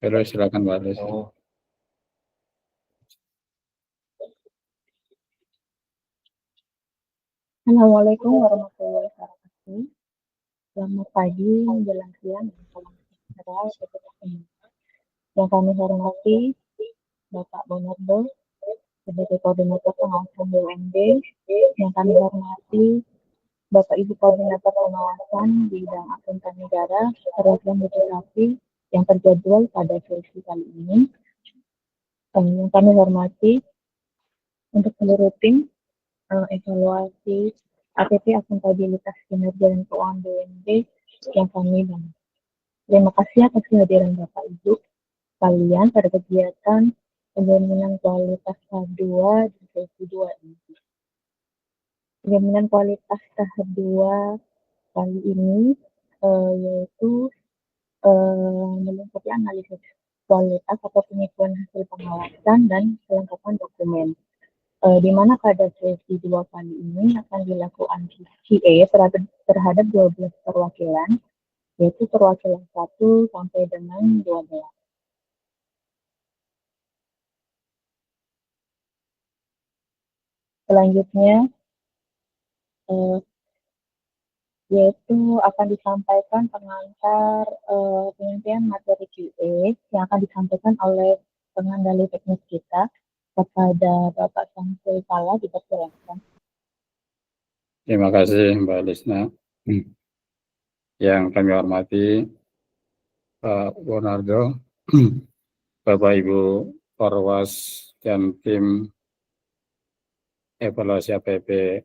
Terus silakan Mbak Lis. Assalamualaikum warahmatullahi wabarakatuh. Selamat pagi, menjelang siang, dan salam sejahtera. Yang kami hormati Bapak Bonardo sebagai Koordinator Pengawasan BUMD, yang kami hormati Bapak Ibu Koordinator Pengawasan Bidang Akuntan Negara Perwakilan BPKP yang terjadwal pada sesi kali ini. Yang kami hormati untuk seluruh tim evaluasi APP akuntabilitas kinerja dan keuangan BUMD yang kami bantu. Terima kasih atas kehadiran Bapak Ibu sekalian pada kegiatan penjaminan kualitas tahap 2 di sesi 2 ini. Penjaminan kualitas tahap 2 kali ini yaitu meliputi analisis kualitas atau penghitungan hasil pengawasan dan kelengkapan dokumen. Di mana pada sesi 2 kali ini akan dilakukan QA terhadap 12 perwakilan, yaitu perwakilan 1 sampai dengan 12. Selanjutnya, yaitu akan disampaikan pengantar penyampaian materi QA yang akan disampaikan oleh pengendali teknis kita kepada Bapak Samsul Fala, dipersilakan. Terima kasih Mbak Lisna. Yang kami hormati Pak Bonardo, Bapak Ibu Korwas dan tim evaluasi APP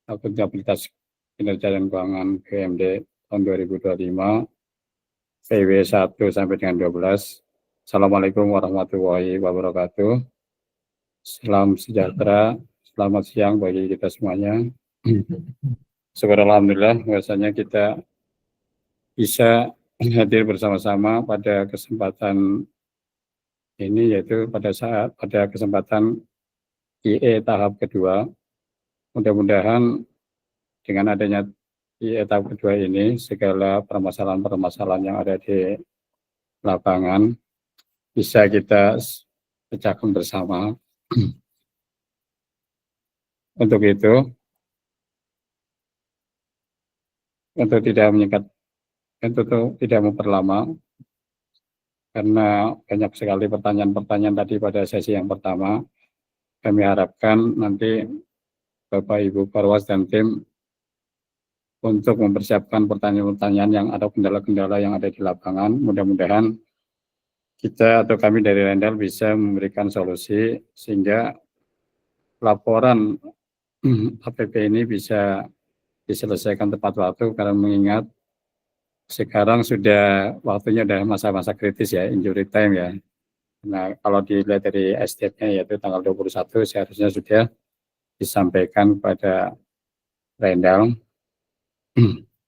akuntabilitas kinerja dan keuangan BUMD tahun 2025 PW 1 sampai dengan 12. Assalamualaikum warahmatullahi wabarakatuh. Salam sejahtera, selamat siang bagi kita semuanya. Syukur alhamdulillah bahwasanya kita bisa hadir bersama-sama pada kesempatan ini, yaitu pada kesempatan IE tahap kedua. Mudah-mudahan dengan adanya IE tahap kedua ini, segala permasalahan-permasalahan yang ada di lapangan bisa kita pecahkan bersama. Untuk itu, untuk tidak memperlama, karena banyak sekali pertanyaan-pertanyaan tadi pada sesi yang pertama, kami harapkan nanti Bapak Ibu Korwas dan tim untuk mempersiapkan pertanyaan-pertanyaan yang ada, kendala-kendala yang ada di lapangan. Mudah-mudahan kita atau kami dari Rendel bisa memberikan solusi sehingga laporan APP ini bisa diselesaikan tepat waktu, karena mengingat sekarang sudah waktunya sudah masa-masa kritis ya, injury time ya. Nah, kalau dilihat dari estate-nya yaitu tanggal 21 seharusnya sudah disampaikan pada Rendel.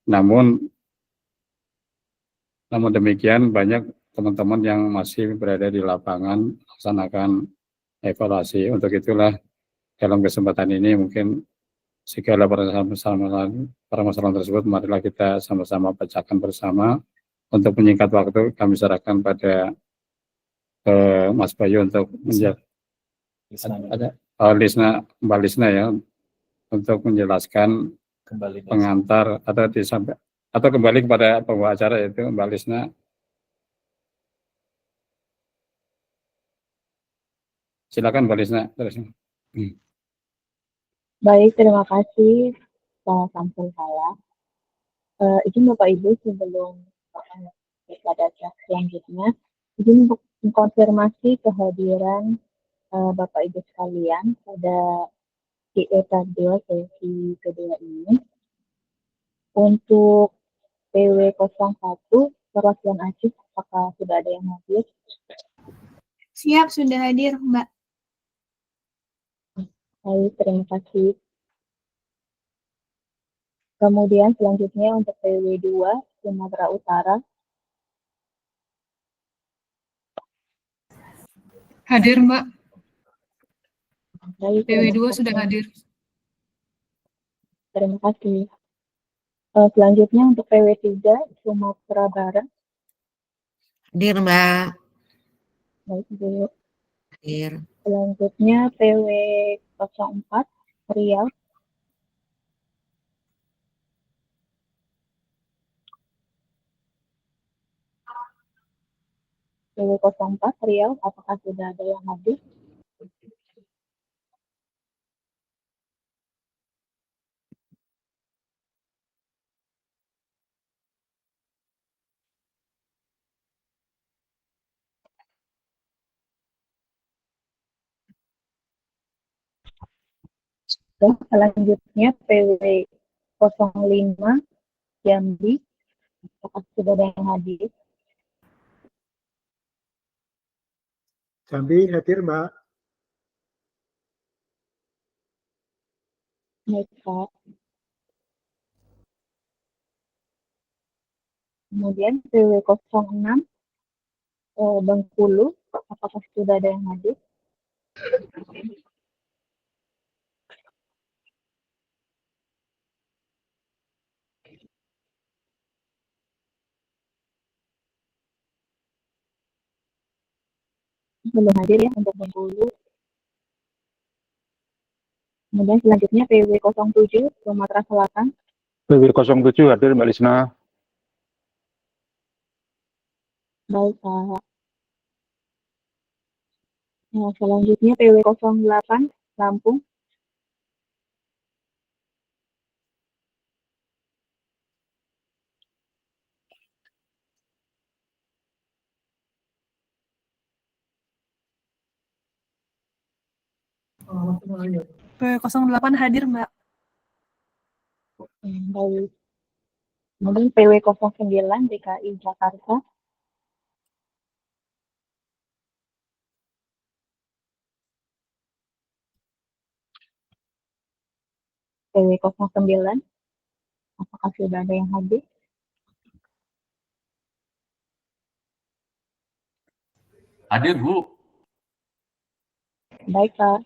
Namun demikian banyak teman-teman yang masih berada di lapangan melaksanakan evaluasi. Untuk itulah dalam kesempatan ini mungkin segala permasalahan tersebut marilah kita sama-sama pecahkan bersama. Untuk menyingkat waktu, kami serahkan pada Mas Bayu untuk Mbak Lisna ya, untuk menjelaskan pengantar atau kembali kepada pembawa acara, yaitu Mbak Lisna. Silakan Mbak Lisna. Baik, terima kasih Pak Samsul Fala. Izin Bapak Ibu sebelum pada selanjutnya, izin untuk mengkonfirmasi kehadiran Bapak Ibu sekalian pada QA tahap 2 sesi kedua ini. Untuk PW 01 perwakilan Aceh, apakah sudah ada yang hadir? Siap, sudah hadir Mbak. Baik, terima kasih. Kemudian selanjutnya untuk PW 2 Sumatera Utara. Hadir Mbak. Baik, PW 2 sudah hadir. Terima kasih. Selanjutnya untuk PW 3 Sumatera Barat. Hadir, Mbak. Baik, Bu. Hadir. Selanjutnya PW 04 Riau. PW 04 Riau, apakah sudah ada yang hadir? Dan selanjutnya PW 05 Jambi, apakah sudah ada yang hadir? Jambi hadir, Mbak. Baik, Pak. Kemudian PW 06 Bengkulu, apakah sudah ada yang hadir? Belum hadir ya untuk Bengkulu. Kemudian selanjutnya PW 07 Sumatera Selatan. PW 07 hadir, Mbak Lisna. Baik, Pak. Nah, selanjutnya PW 08 Lampung. PW 08 hadir, Mbak. Baik. Kemudian PW 09 DKI Jakarta. PW 09, apakah sudah ada yang hadir? Hadir, Bu. Baik, Pak.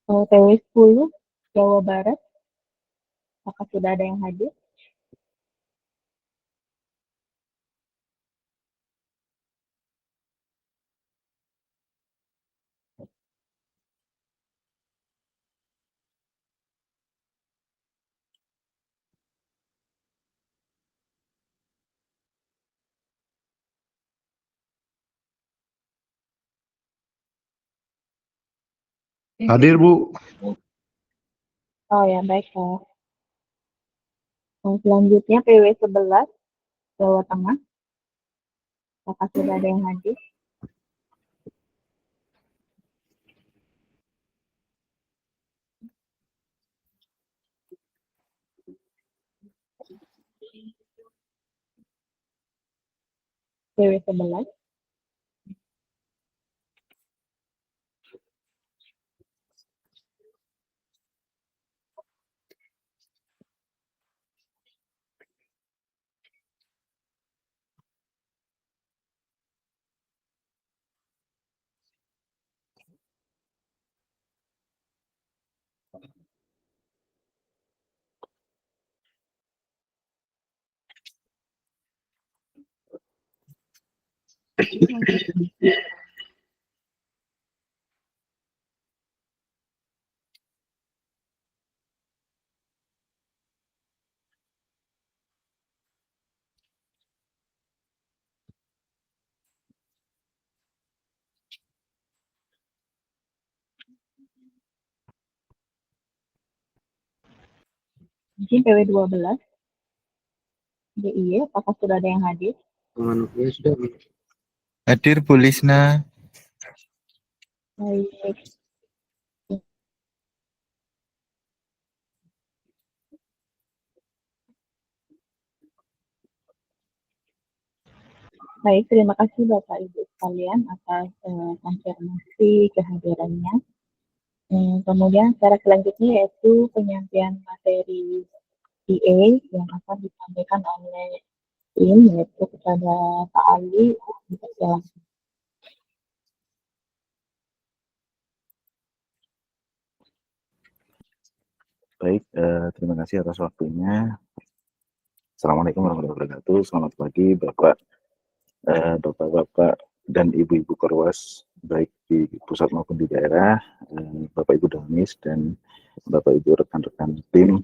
PW 10 Jawa Barat, apakah sudah ada yang hadir? Hadir, Bu. Oh ya, baik, Pak. Selanjutnya PW 11 Jawa Tengah, apakah sudah ada yang hadir? PW 11. Mungkin PW 12 DIY, apakah sudah ada yang hadir? Hadir, Bu Lisna. Baik. Baik, terima kasih Bapak Ibu sekalian atas konfirmasi kehadirannya. Kemudian secara selanjutnya yaitu penyampaian materi PA yang akan disampaikan oleh tim, yaitu kepada Pak Ali. Dipersilakan. Baik, terima kasih atas waktunya. Assalamualaikum warahmatullahi wabarakatuh. Selamat pagi Bapak Bapak-bapak dan ibu-ibu Korwas, baik di pusat maupun di daerah, Bapak Ibu Damis dan Bapak Ibu rekan-rekan tim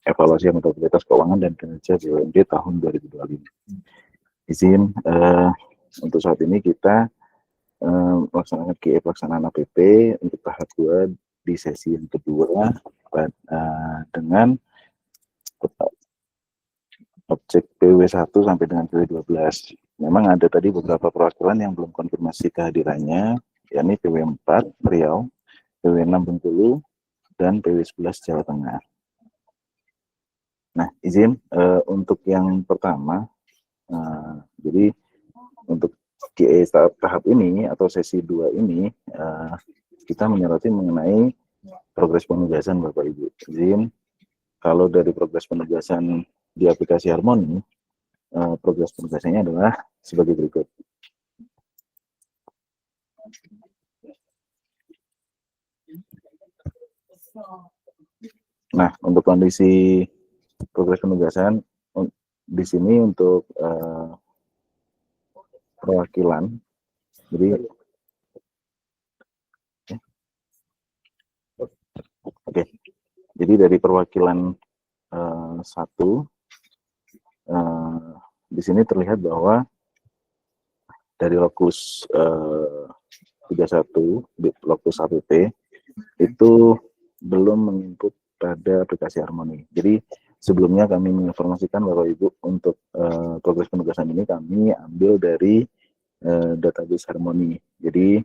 evaluasi akuntabilitas keuangan dan kinerja BUMD tahun 2025. Izin untuk saat ini kita melaksanakan QE pelaksanaan APP untuk tahap 2 di sesi yang kedua dengan objek PW1 sampai dengan PW12. Memang ada tadi beberapa perwakilan yang belum konfirmasi kehadirannya, yakni PW4 Riau, PW6 Bengkulu, dan PW11 Jawa Tengah. Nah, izin untuk yang pertama, jadi untuk QE tahap ini atau sesi 2 ini, kita menyoroti mengenai progres penugasan Bapak Ibu. Izin, kalau dari progres penugasan di aplikasi Harmoni, progres penugasannya adalah sebagai berikut. Nah, untuk kondisi progres penugasan di sini untuk perwakilan, jadi oke, jadi dari perwakilan 1 di sini terlihat bahwa dari lokus 31 di lokus APP itu belum menginput pada aplikasi Harmoni. Jadi sebelumnya kami menginformasikan Bapak Ibu untuk progres penugasan ini kami ambil dari database Harmoni. Jadi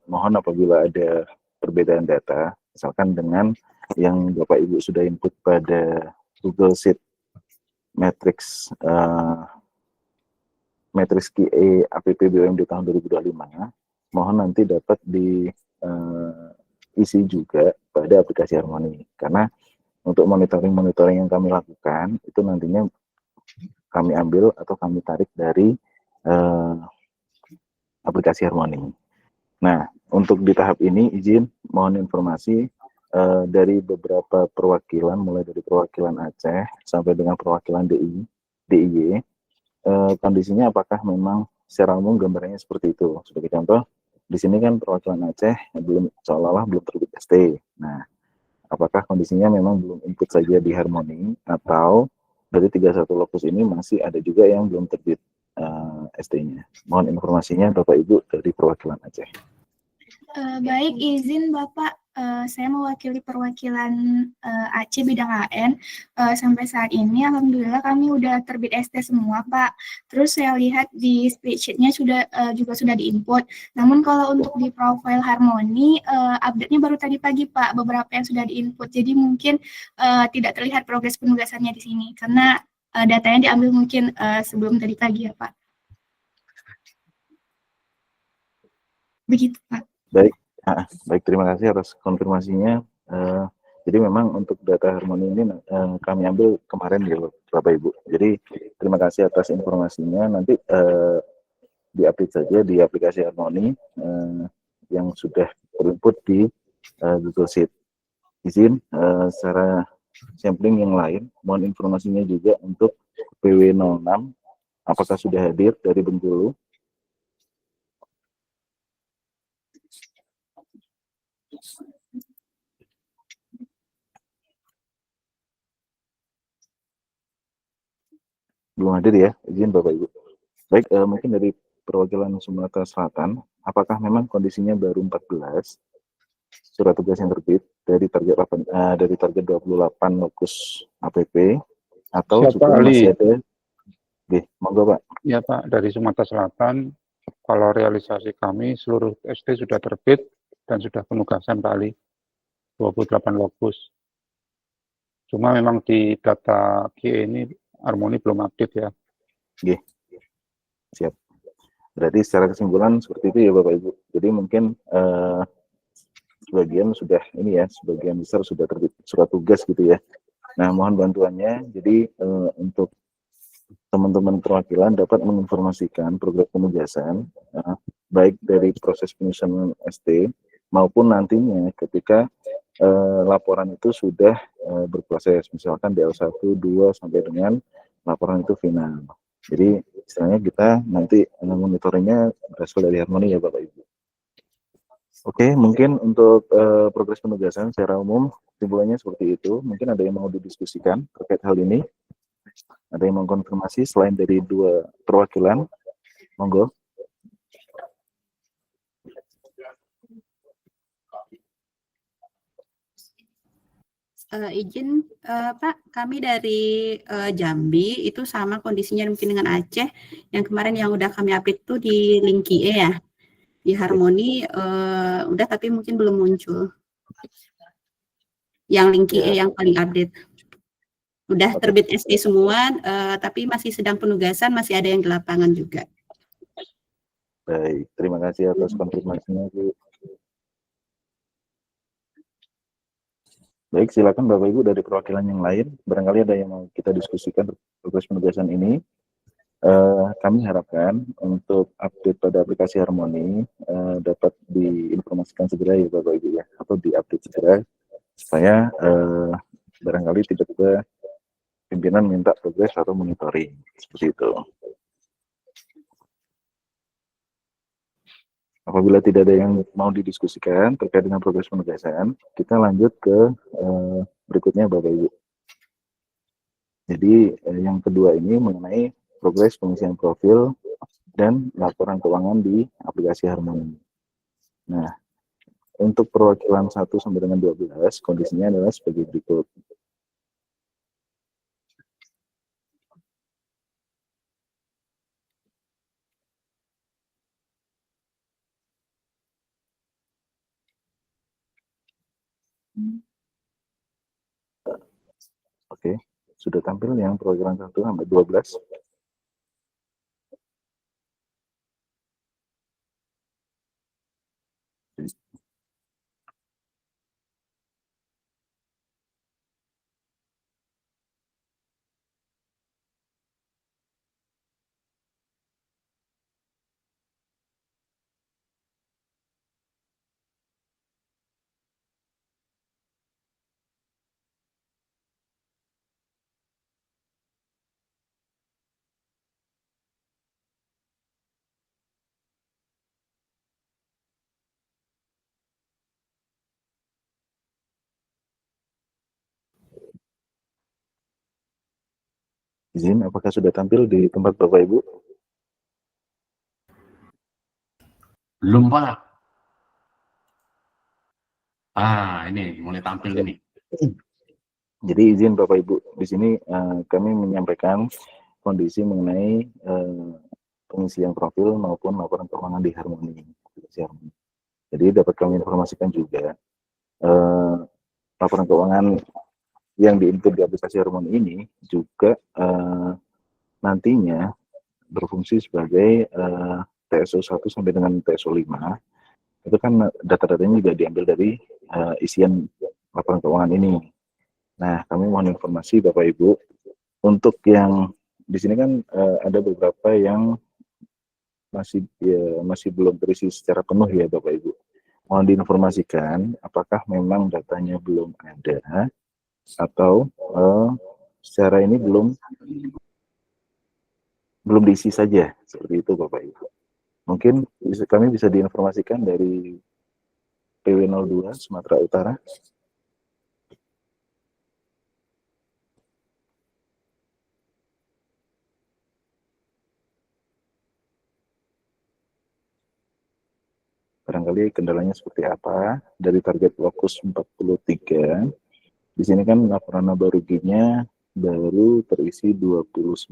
mohon apabila ada perbedaan data, misalkan dengan yang Bapak Ibu sudah input pada Google Sheet matrix matrix QE APP BUMD tahun 2025, mohon nanti dapat diisi juga pada aplikasi Harmoni, karena untuk monitoring yang kami lakukan itu nantinya kami ambil atau kami tarik dari aplikasi Harmoni. Nah, untuk di tahap ini izin mohon informasi dari beberapa perwakilan, mulai dari perwakilan Aceh sampai dengan perwakilan DIY, kondisinya apakah memang secara umum gambarannya seperti itu. Sebagai contoh, di sini kan perwakilan Aceh seolah-olah belum terbit ST. Nah, apakah kondisinya memang belum input saja di Harmoni, atau dari 31 lokus ini masih ada juga yang belum terbit ST-nya. Mohon informasinya Bapak Ibu dari perwakilan Aceh. Baik, izin Bapak, saya mewakili perwakilan Aceh bidang AN. Sampai saat ini alhamdulillah kami udah terbit ST semua, Pak. Terus saya lihat di spreadsheet-nya juga sudah diinput. Namun kalau untuk di profile Harmoni, update-nya baru tadi pagi, Pak, beberapa yang sudah diinput. Jadi mungkin tidak terlihat progres penugasannya di sini karena datanya diambil mungkin sebelum tadi pagi ya, Pak. Begitu, Pak. Baik, terima kasih atas konfirmasinya. Jadi memang untuk data Harmoni ini kami ambil kemarin ya Bapak Ibu. Jadi terima kasih atas informasinya. Nanti di-update saja di aplikasi Harmoni yang sudah terinput di Google Sheet. Izin secara sampling yang lain, mohon informasinya juga untuk PW06, apakah sudah hadir dari Bengkulu? Belum hadir ya, izin Bapak Ibu. Baik, mungkin dari perwakilan Sumatera Selatan, apakah memang kondisinya baru 14 surat tugas yang terbit dari target 28 lokus APP, atau Siapa masih ada? Oke, monggo Pak. Ya Pak, dari Sumatera Selatan, kalau realisasi kami seluruh ST sudah terbit dan sudah penugasan Pak Ali, 28 lokus. Cuma memang di data QE ini Harmoni belum update ya. Oke, siap. Berarti secara kesimpulan seperti itu ya Bapak Ibu. Jadi mungkin sebagian sudah ini ya, sebagian besar sudah terbit surat tugas gitu ya. Nah, mohon bantuannya. Jadi untuk teman-teman perwakilan dapat menginformasikan program penugasan baik dari proses penyusunan ST maupun nantinya ketika laporan itu sudah berproses, misalkan DL1, 2 sampai dengan laporan itu final. Jadi istilahnya kita nanti monitoringnya berasal dari Harmoni ya Bapak Ibu. Oke, mungkin untuk progres penugasan secara umum kesimpulannya seperti itu. Mungkin ada yang mau didiskusikan terkait hal ini. Ada yang mau konfirmasi selain dari 2 perwakilan? Monggo. Izin Pak, kami dari Jambi itu sama kondisinya mungkin dengan Aceh. Yang kemarin yang udah kami update tuh di Linkie ya. Di Harmoni udah tapi mungkin belum muncul. Yang Linkie yang paling update. Udah terbit ST semua, tapi masih sedang penugasan, masih ada yang di lapangan juga. Baik, terima kasih atas konfirmasinya Bu. Baik, silakan Bapak Ibu dari perwakilan yang lain. Barangkali ada yang mau kita diskusikan progres penugasan ini. Kami harapkan untuk update pada aplikasi Harmoni dapat diinformasikan segera ya Bapak Ibu ya, atau diupdate segera supaya barangkali tiba-tiba pimpinan minta progres atau monitoring seperti itu. Apabila tidak ada yang mau didiskusikan terkait dengan progres penugasan, kita lanjut ke berikutnya Bapak Ibu. Jadi yang kedua ini mengenai progres pengisian profil dan laporan keuangan di aplikasi Harmoni. Nah, untuk perwakilan 1 sampai dengan 12 kondisinya adalah sebagai berikut. Oke, sudah tampil yang perwakilan 1 sampai 12. Izin, apakah sudah tampil di tempat Bapak Ibu? Belum, Pak. Ini mulai tampil ini. Jadi izin Bapak Ibu, di sini kami menyampaikan kondisi mengenai pengisian profil maupun laporan keuangan di Harmoni. Jadi dapat kami informasikan juga laporan keuangan yang diinput di aplikasi Harmoni ini juga nantinya berfungsi sebagai TSO 1 sampai dengan TSO 5. Itu kan data-datanya juga diambil dari isian laporan keuangan ini. Nah, kami mohon informasi Bapak Ibu, untuk yang di sini kan ada beberapa yang masih belum terisi secara penuh ya Bapak Ibu. Mohon diinformasikan apakah memang datanya belum ada atau secara ini belum diisi saja, seperti itu Bapak Ibu. Mungkin kami bisa diinformasikan dari PW02 Sumatera Utara. Barangkali kendalanya seperti apa. Dari target fokus 43, di sini kan laporan laba ruginya baru terisi 29.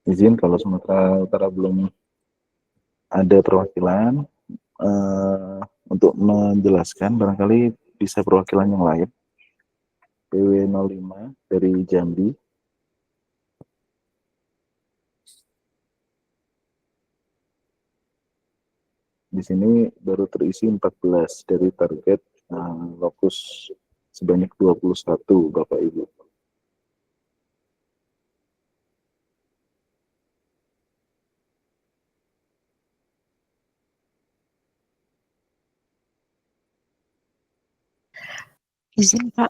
Izin kalau Sumatera Utara belum ada perwakilan, untuk menjelaskan barangkali bisa perwakilan yang lain. PW05 dari Jambi. Di sini baru terisi 14 dari target lokus sebanyak 21 Bapak Ibu. Izin Pak,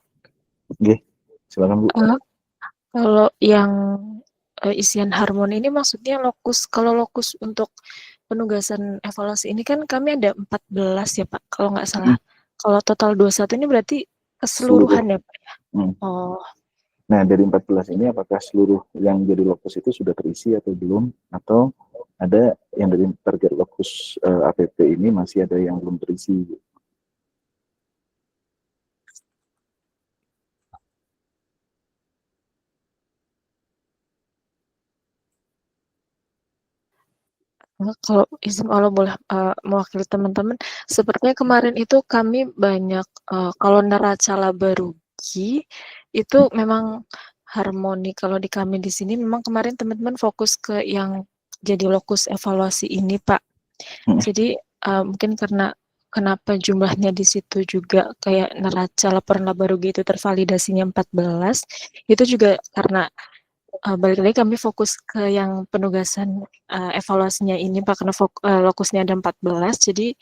Oke, silakan Bu. kalau yang isian harmoni ini maksudnya kalau lokus untuk penugasan evaluasi ini kan kami ada 14 ya Pak, kalau nggak salah. Kalau total 21 ini berarti keseluruhan ya Pak ya? Oh, Nah, dari 14 ini apakah seluruh yang jadi lokus itu sudah terisi atau belum? Atau ada yang dari target lokus APP ini masih ada yang belum terisi? kalau izin Allah boleh mewakili teman-teman, sepertinya kemarin itu kami banyak kalau neraca laba rugi itu memang harmoni. Kalau di kami di sini memang kemarin teman-teman fokus ke yang jadi lokus evaluasi ini Pak. Jadi mungkin karena kenapa jumlahnya di situ juga kayak neraca laporan laba rugi itu tervalidasinya 14, itu juga karena balik lagi kami fokus ke yang penugasan evaluasinya ini Pak, karena lokusnya ada 14, jadi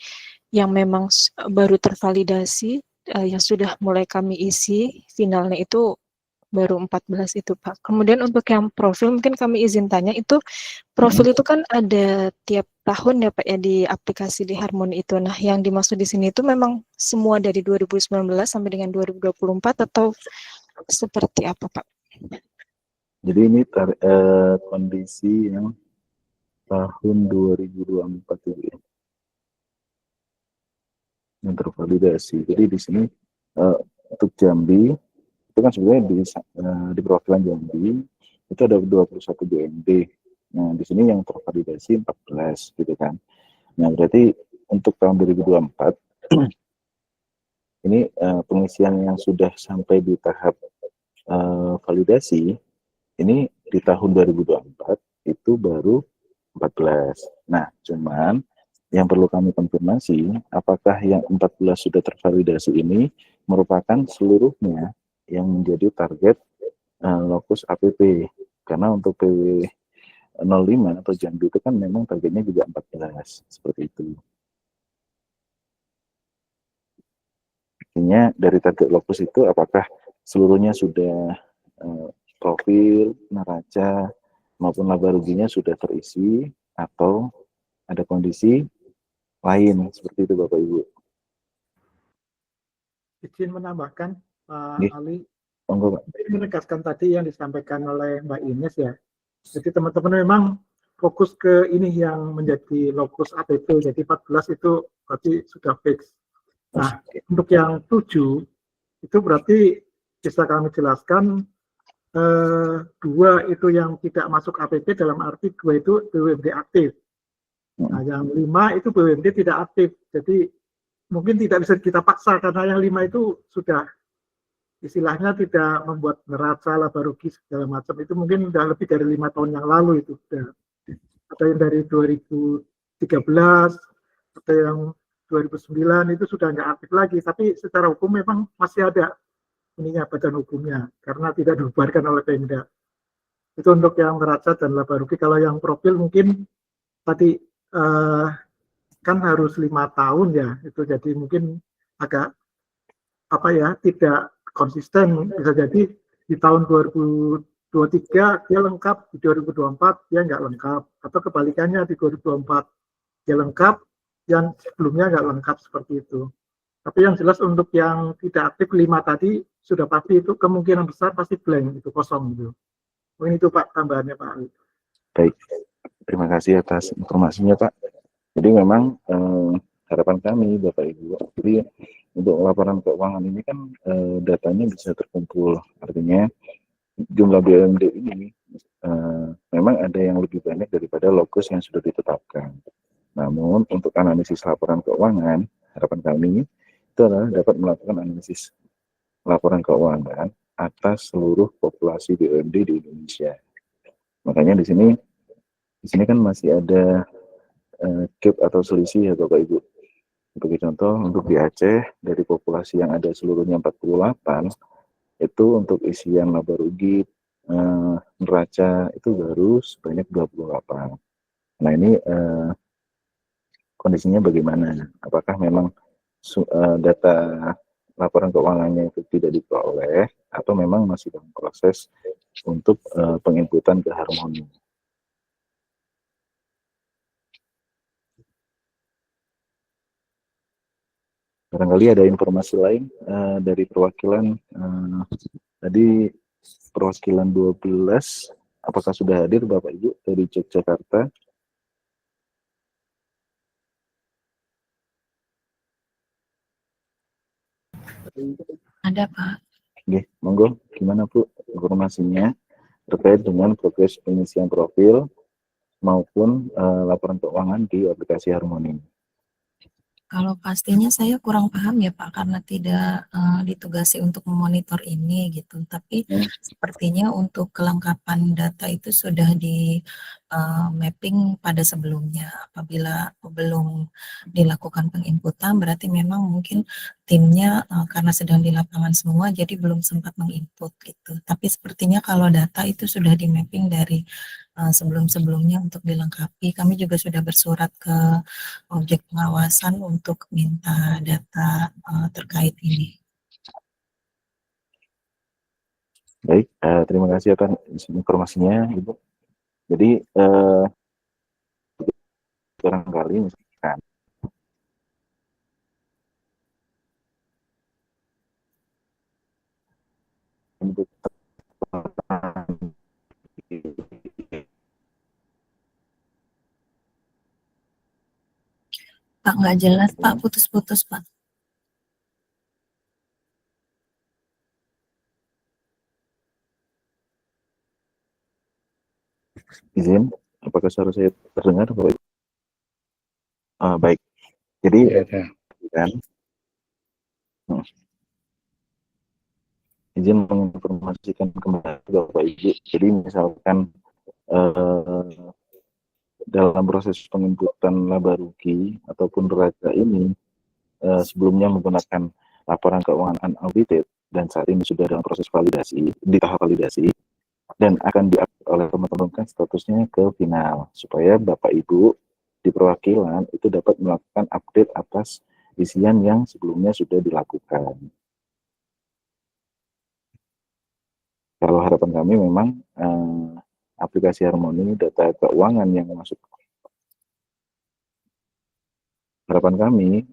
yang memang baru tervalidasi yang sudah mulai kami isi finalnya itu baru 14 itu Pak. Kemudian untuk yang profil mungkin kami izin tanya, itu profil itu kan ada tiap tahun ya Pak ya di aplikasi di Harmoni itu. Nah, yang dimaksud di sini itu memang semua dari 2019 sampai dengan 2024 atau seperti apa Pak? Jadi ini kondisi yang tahun 2024 ini yang tervalidasi. Jadi di sini untuk Jambi itu kan sebenarnya di perwakilan Jambi itu ada 21 BMD. Nah, di sini yang tervalidasi 14 gitu kan. Nah, berarti untuk tahun 2024 ini pengisian yang sudah sampai di tahap validasi ini di tahun 2024 itu baru 14. Nah, cuman yang perlu kami konfirmasi apakah yang 14 sudah tervalidasi ini merupakan seluruhnya yang menjadi target lokus APP. Karena untuk PW 05 atau Jambi itu kan memang targetnya juga 14, seperti itu. Artinya dari target lokus itu apakah seluruhnya sudah profil, neraca, maupun laba ruginya sudah terisi atau ada kondisi lain seperti itu Bapak Ibu. Izin menambahkan Pak Ali, menegaskan tadi yang disampaikan oleh Mbak Ines ya. Jadi teman-teman memang fokus ke ini yang menjadi lokus APP, jadi 14 itu berarti sudah fix. Nah, untuk yang 7 itu berarti bisa kami jelaskan 2 itu yang tidak masuk APP, dalam arti 2 itu BUMD aktif. Nah, yang 5 itu BUMD tidak aktif. Jadi mungkin tidak bisa kita paksa karena yang 5 itu sudah istilahnya tidak membuat neraca laba rugi segala macam, itu mungkin sudah lebih dari 5 tahun yang lalu itu sudah. Atau yang dari 2013 atau yang 2009 itu sudah nggak aktif lagi, tapi secara hukum memang masih ada ininya badan hukumnya karena tidak dibubarkan oleh Pemda. Itu untuk yang neraca dan laba rugi. Kalau yang profil mungkin tadi kan harus 5 tahun ya, itu jadi mungkin agak tidak konsisten. Bisa jadi di tahun 2023 dia lengkap, di 2024 dia nggak lengkap, atau kebalikannya di 2024 dia lengkap, yang sebelumnya nggak lengkap, seperti itu. Tapi yang jelas untuk yang tidak aktif 5 tadi sudah pasti itu kemungkinan besar pasti blank, itu kosong gitu. Mungkin itu Pak tambahannya Pak Ali. Baik, terima kasih atas informasinya Pak. Jadi memang harapan kami Bapak Ibu, jadi untuk laporan keuangan ini kan datanya bisa terkumpul, artinya jumlah BUMD ini memang ada yang lebih banyak daripada lokus yang sudah ditetapkan. Namun untuk analisis laporan keuangan, harapan kami itu adalah dapat melakukan analisis laporan keuangan atas seluruh populasi BUMD di Indonesia. Makanya di sini kan masih ada gap atau selisih ya Bapak Ibu. Sebagai contoh untuk di Aceh dari populasi yang ada seluruhnya 48 itu untuk isian laba rugi neraca itu baru sebanyak 28. Nah ini kondisinya bagaimana? Apakah memang data laporan keuangannya itu tidak diperoleh atau memang masih dalam proses untuk penginputan ke Harmoni. Barangkali ada informasi lain dari perwakilan tadi perwakilan 12, apakah sudah hadir Bapak Ibu dari Yogyakarta? Ada, Pak. Oke, monggo, gimana Bu informasinya terkait dengan progres pengisian profil maupun laporan keuangan di aplikasi Harmoni? Kalau pastinya saya kurang paham ya Pak, karena tidak ditugasi untuk memonitor ini gitu. Tapi sepertinya untuk kelengkapan data itu sudah di mapping pada sebelumnya. Apabila belum dilakukan penginputan, berarti memang mungkin timnya karena sedang di lapangan semua, jadi belum sempat menginput gitu. Tapi sepertinya kalau data itu sudah di mapping dari sebelum-sebelumnya untuk dilengkapi. Kami juga sudah bersurat ke objek pengawasan untuk minta data terkait ini. Baik, terima kasih atas informasinya Ibu. Jadi barangkali misalkan untuk Pak, nggak jelas Pak, putus-putus Pak. izin, apakah suara saya terdengar Bapak Ibu? Baik, jadi kan izin menginformasikan kembali Bapak Ibu. Jadi misalkan dalam proses penginputan laba rugi ataupun neraca ini sebelumnya menggunakan laporan keuangan unaudited dan saat ini sudah dalam proses validasi, di tahap validasi, dan akan diupdate oleh teman-teman kan statusnya ke final supaya Bapak Ibu di perwakilan itu dapat melakukan update atas isian yang sebelumnya sudah dilakukan. Kalau harapan kami memang aplikasi Harmoni data keuangan yang masuk. Harapan kami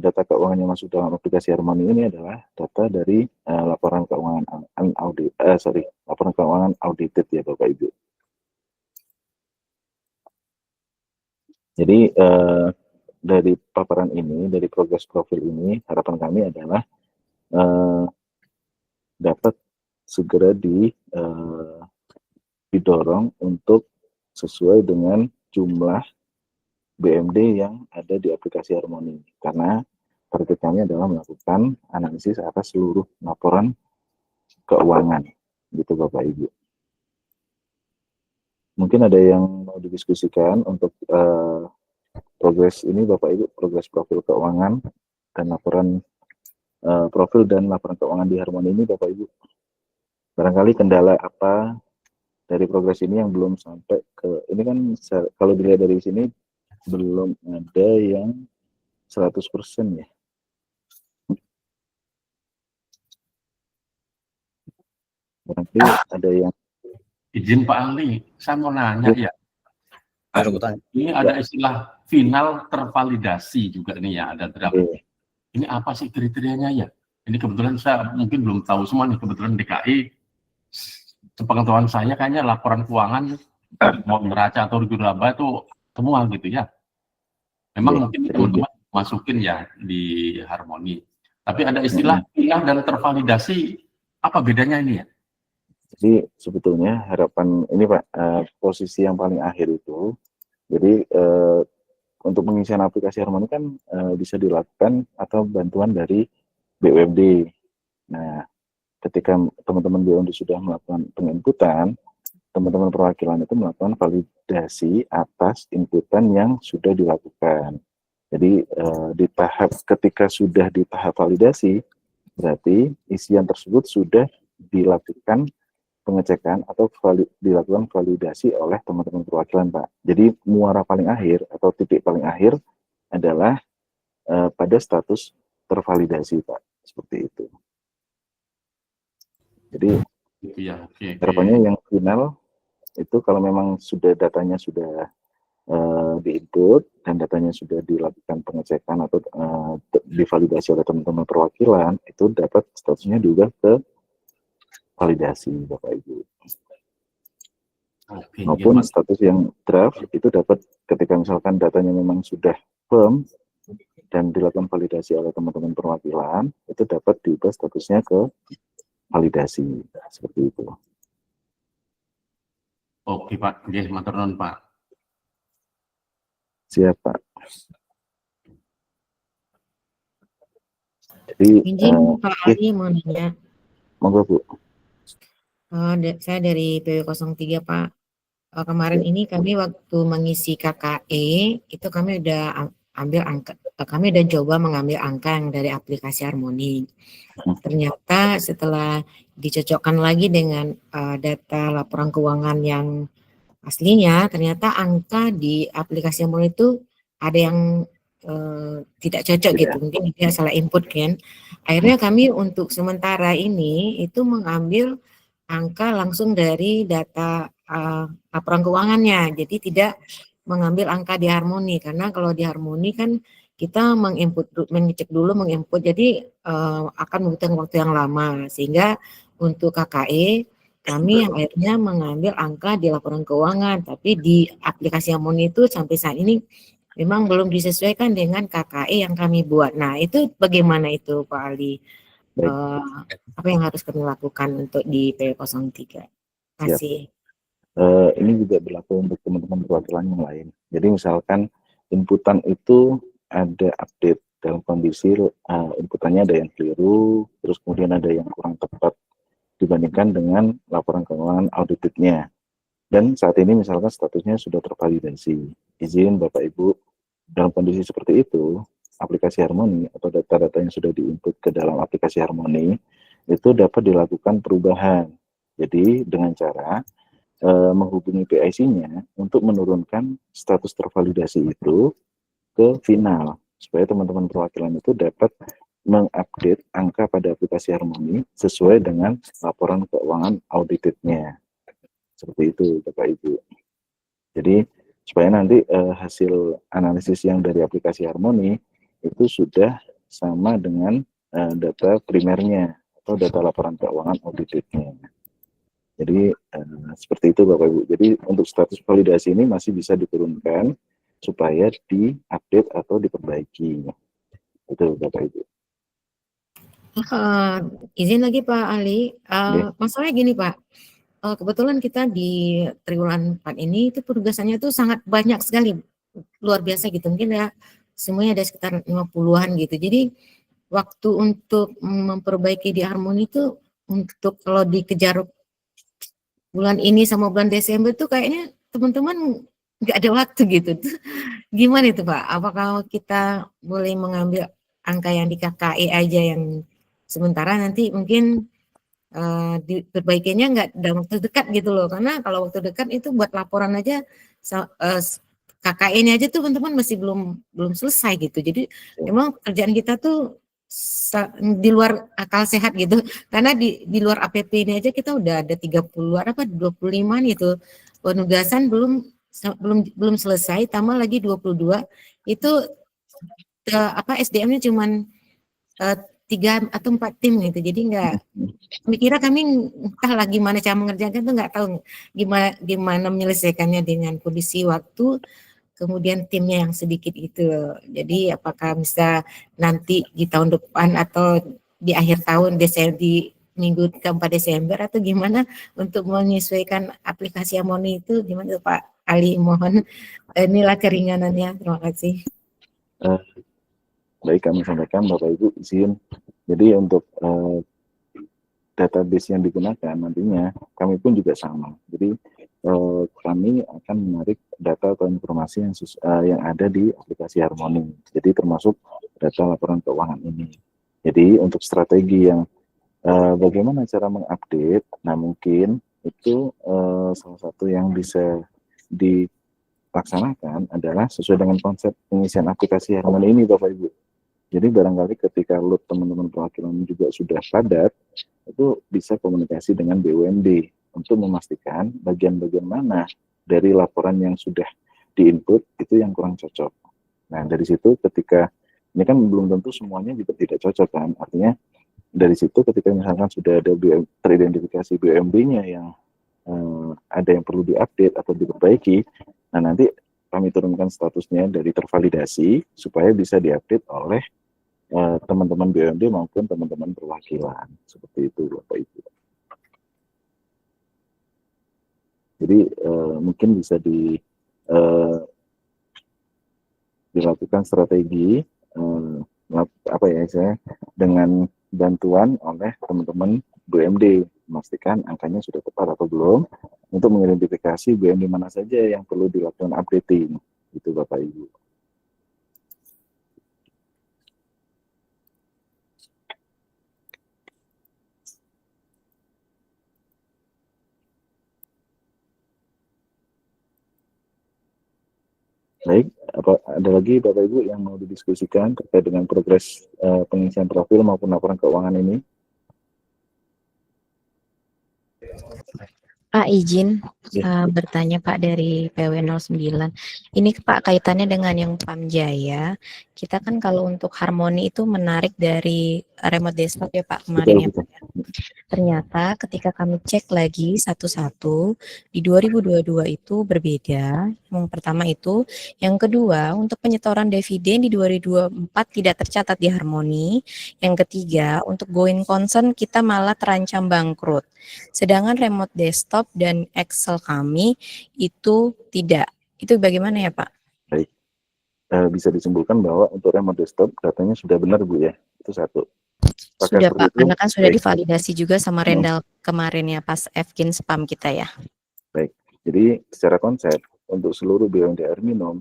data keuangan yang masuk dalam aplikasi Harmoni ini adalah data dari laporan keuangan laporan keuangan audited ya Bapak Ibu. Jadi dari paparan ini, dari progres profil ini, harapan kami adalah dapat segera didorong untuk sesuai dengan jumlah BMD yang ada di aplikasi Harmoni. Karena target kami adalah melakukan analisis atas seluruh laporan keuangan, gitu Bapak Ibu. Mungkin ada yang mau didiskusikan untuk progres ini Bapak Ibu, progres profil keuangan dan laporan profil dan laporan keuangan di Harmoni ini Bapak Ibu. Barangkali kendala apa dari progres ini yang belum sampai ke, ini kan kalau dilihat dari sini belum ada yang 100% ya. Barangkali ada yang Izin Pak Ali, saya mau nanya ya. Ini ada istilah final tervalidasi juga nih ya, ada draft. Ini apa sih kriterianya ya? Ini kebetulan saya mungkin belum tahu semua nih, kebetulan DKI, sepengetahuan saya kayaknya laporan keuangan mau neraca atau rugi laba itu semua gitu ya. Memang mungkin teman-teman masukin ya di Harmoni. Tapi ada istilah final dan tervalidasi, apa bedanya ini ya? Jadi sebetulnya harapan ini Pak, posisi yang paling akhir itu, jadi untuk pengisian aplikasi Harmoni kan bisa dilakukan atau bantuan dari BUMD. Nah, ketika teman-teman BUMD sudah melakukan penginputan, teman-teman perwakilan itu melakukan validasi atas inputan yang sudah dilakukan. Jadi di tahap ketika sudah di tahap validasi, berarti isian tersebut sudah dilakukan pengecekan atau dilakukan validasi oleh teman-teman perwakilan Pak. Jadi muara paling akhir atau titik paling akhir adalah pada status tervalidasi Pak. seperti itu. Jadi Gitu ya, oke. harapannya yang final itu kalau memang sudah datanya sudah di-input dan datanya sudah dilakukan pengecekan atau divalidasi oleh teman-teman perwakilan, itu dapat statusnya diubah ke validasi Bapak Ibu. Oke, Maupun ya, Pak. status yang draft itu dapat ketika misalkan datanya memang sudah firm dan dilakukan validasi oleh teman-teman perwakilan, itu dapat diubah statusnya ke validasi seperti itu. Oke, Pak. Nggih, matur nuwun, Pak. Siap, Pak. Jadi Izin Pak Ali mau nanya. monggo Bu. Saya dari PW03 Pak. Kemarin ini kami waktu mengisi KKE itu kami udah ambil angka, kami udah coba mengambil angka yang dari aplikasi Harmoni. Ternyata setelah dicocokkan lagi dengan data laporan keuangan yang aslinya, ternyata angka di aplikasi Harmoni itu ada yang tidak cocok gitu, mungkin dia salah input kan. Akhirnya kami untuk sementara ini itu mengambil angka langsung dari data laporan keuangannya, jadi tidak mengambil angka di Harmoni, karena kalau di Harmoni kan kita mengecek dulu, menginput, jadi akan membutuhkan waktu yang lama, sehingga untuk KKE kami akhirnya mengambil angka di laporan keuangan, tapi di aplikasi Harmoni itu sampai saat ini memang belum disesuaikan dengan KKE yang kami buat. Nah, itu bagaimana itu Pak Ali? Apa yang harus kami lakukan untuk di PW03? Terima kasih. Ini juga berlaku untuk teman-teman perwakilan yang lain. Jadi misalkan inputan itu ada update dalam kondisi inputannya ada yang keliru, terus kemudian ada yang kurang tepat dibandingkan dengan laporan keuangan auditednya. Dan saat ini misalkan statusnya sudah tervalidasi. Izin Bapak Ibu, dalam kondisi seperti itu, aplikasi Harmoni atau data-data yang sudah diinput ke dalam aplikasi Harmoni itu dapat dilakukan perubahan. Jadi dengan cara menghubungi PIC-nya untuk menurunkan status tervalidasi itu ke final, supaya teman-teman perwakilan itu dapat mengupdate angka pada aplikasi Harmoni sesuai dengan laporan keuangan auditednya. Seperti itu Bapak Ibu. Jadi supaya nanti hasil analisis yang dari aplikasi Harmoni itu sudah sama dengan data primernya atau data laporan keuangan auditednya. Jadi seperti itu Bapak Ibu. Jadi untuk status validasi ini masih bisa diturunkan supaya diupdate atau diperbaiki. Itu Bapak Ibu. Izin lagi Pak Ali, masalahnya gini Pak, kebetulan kita di triwulan 4 ini itu penugasannya itu sangat banyak sekali, luar biasa gitu, mungkin ya semuanya ada sekitar 50-an gitu. Jadi waktu untuk memperbaiki di Harmoni itu untuk kalau dikejar bulan ini sama bulan Desember tuh kayaknya teman-teman nggak ada waktu gitu. Gimana itu Pak? Apakah kita boleh mengambil angka yang di KKE aja yang sementara nanti mungkin diperbaikinya nggak dalam waktu dekat gitu loh, karena kalau waktu dekat itu buat laporan aja KKE-nya aja tuh teman-teman masih belum selesai gitu. Jadi memang kerjaan kita tuh di luar akal sehat gitu, karena di luar APP ini aja kita udah ada 30-an apa 25 gitu penugasan belum selesai, tambah lagi 22 itu SDM-nya cuman 3 atau 4 tim gitu, jadi nggak mikirnya kami entahlah gimana cara mengerjakan tuh nggak tahu gimana menyelesaikannya dengan kondisi waktu kemudian timnya yang sedikit itu. Jadi apakah bisa nanti di tahun depan atau di akhir tahun di minggu keempat Desember atau gimana untuk menyesuaikan aplikasi Harmoni itu gimana Pak Ali, mohon inilah keringanannya. Terima kasih. Baik, kami sampaikan Bapak Ibu izin. Jadi untuk database yang digunakan nantinya kami pun juga sama. Jadi kami akan menarik data atau informasi yang ada di aplikasi Harmoni. Jadi termasuk data laporan keuangan ini. Jadi untuk strategi yang bagaimana cara mengupdate, nah mungkin itu salah satu yang bisa dilaksanakan adalah sesuai dengan konsep pengisian aplikasi Harmoni ini Bapak Ibu. Jadi barangkali ketika load teman-teman perwakilan juga sudah padat, itu bisa komunikasi dengan BUMD untuk memastikan bagian-bagian mana dari laporan yang sudah di-input itu yang kurang cocok. Nah, dari situ ketika, ini kan belum tentu semuanya juga tidak cocok kan, artinya dari situ ketika misalkan sudah ada teridentifikasi BUMD-nya yang ada yang perlu diupdate atau diperbaiki, nah nanti kami turunkan statusnya dari tervalidasi supaya bisa diupdate oleh teman-teman BUMD maupun teman-teman perwakilan. Seperti itu Bapak Ibu. Jadi mungkin bisa dilakukan strategi apa ya saya dengan bantuan oleh teman-teman BUMD, memastikan angkanya sudah tepat atau belum, untuk mengidentifikasi BUMD mana saja yang perlu dilakukan updating. Itu Bapak Ibu. Baik, apa ada lagi Bapak Ibu yang mau didiskusikan terkait dengan progres pengisian profil maupun laporan keuangan ini? Pak izin bertanya Pak dari PW 09. Ini Pak kaitannya dengan yang Pamjaya. Kita kan kalau untuk Harmoni itu menarik dari remote desktop ya Pak kemarin ya Pak. Ternyata ketika kami cek lagi satu-satu di 2022 itu berbeda. Yang pertama itu, yang kedua untuk penyetoran dividen di 2024 tidak tercatat di Harmoni. Yang ketiga untuk going concern kita malah terancam bangkrut. Sedangkan remote desktop dan Excel kami itu tidak. Itu bagaimana ya Pak? Baik, bisa disimpulkan bahwa untuk remote desktop datanya sudah benar Bu ya, itu satu. Sudah Pak, karena kan sudah divalidasi juga sama Rendal kemarin ya pas Fkin spam kita ya. Baik, jadi secara konsep untuk seluruh BUMD air minum,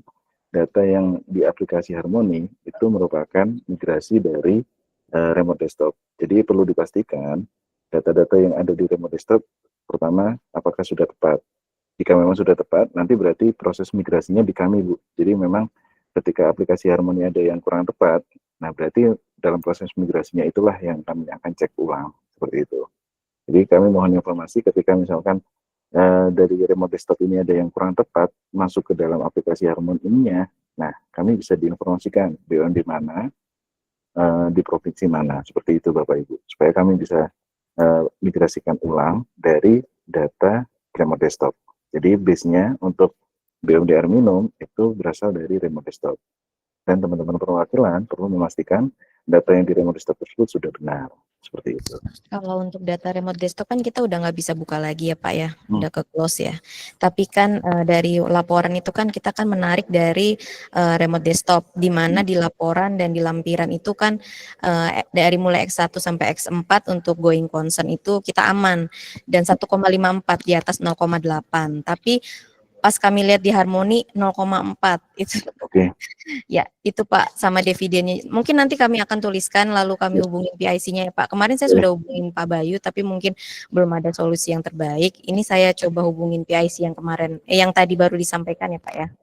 data yang di aplikasi Harmoni itu merupakan migrasi dari remote desktop. Jadi perlu dipastikan data-data yang ada di remote desktop, pertama apakah sudah tepat. Jika memang sudah tepat, nanti berarti proses migrasinya di kami Bu. Jadi memang ketika aplikasi Harmoni ada yang kurang tepat, nah berarti dalam proses migrasinya itulah yang kami akan cek ulang, seperti itu. Jadi kami mohon informasi ketika misalkan dari remote desktop ini ada yang kurang tepat masuk ke dalam aplikasi Harmoni ininya, nah kami bisa diinformasikan BUMD mana, di provinsi mana, seperti itu Bapak Ibu, supaya kami bisa migrasikan ulang dari data remote desktop. Jadi base-nya untuk BUMD air minum itu berasal dari remote desktop. Dan teman-teman perwakilan perlu memastikan data yang di remote desktop tersebut sudah benar. Seperti itu. Kalau untuk data remote desktop kan kita udah nggak bisa buka lagi ya Pak ya, udah ke close ya. Tapi kan dari laporan itu kan kita kan menarik dari remote desktop, di mana di laporan dan di lampiran itu kan dari mulai X1 sampai X4 untuk going concern itu kita aman, dan 1,54 di atas 0,8. Tapi pas kami lihat di Harmoni 0,4 itu. Oke. Ya, itu Pak sama dividennya. Mungkin nanti kami akan tuliskan lalu kami hubungin PIC-nya ya Pak. Kemarin saya sudah hubungin Pak Bayu tapi mungkin belum ada solusi yang terbaik. Ini saya coba hubungin PIC yang kemarin yang tadi baru disampaikan ya Pak ya.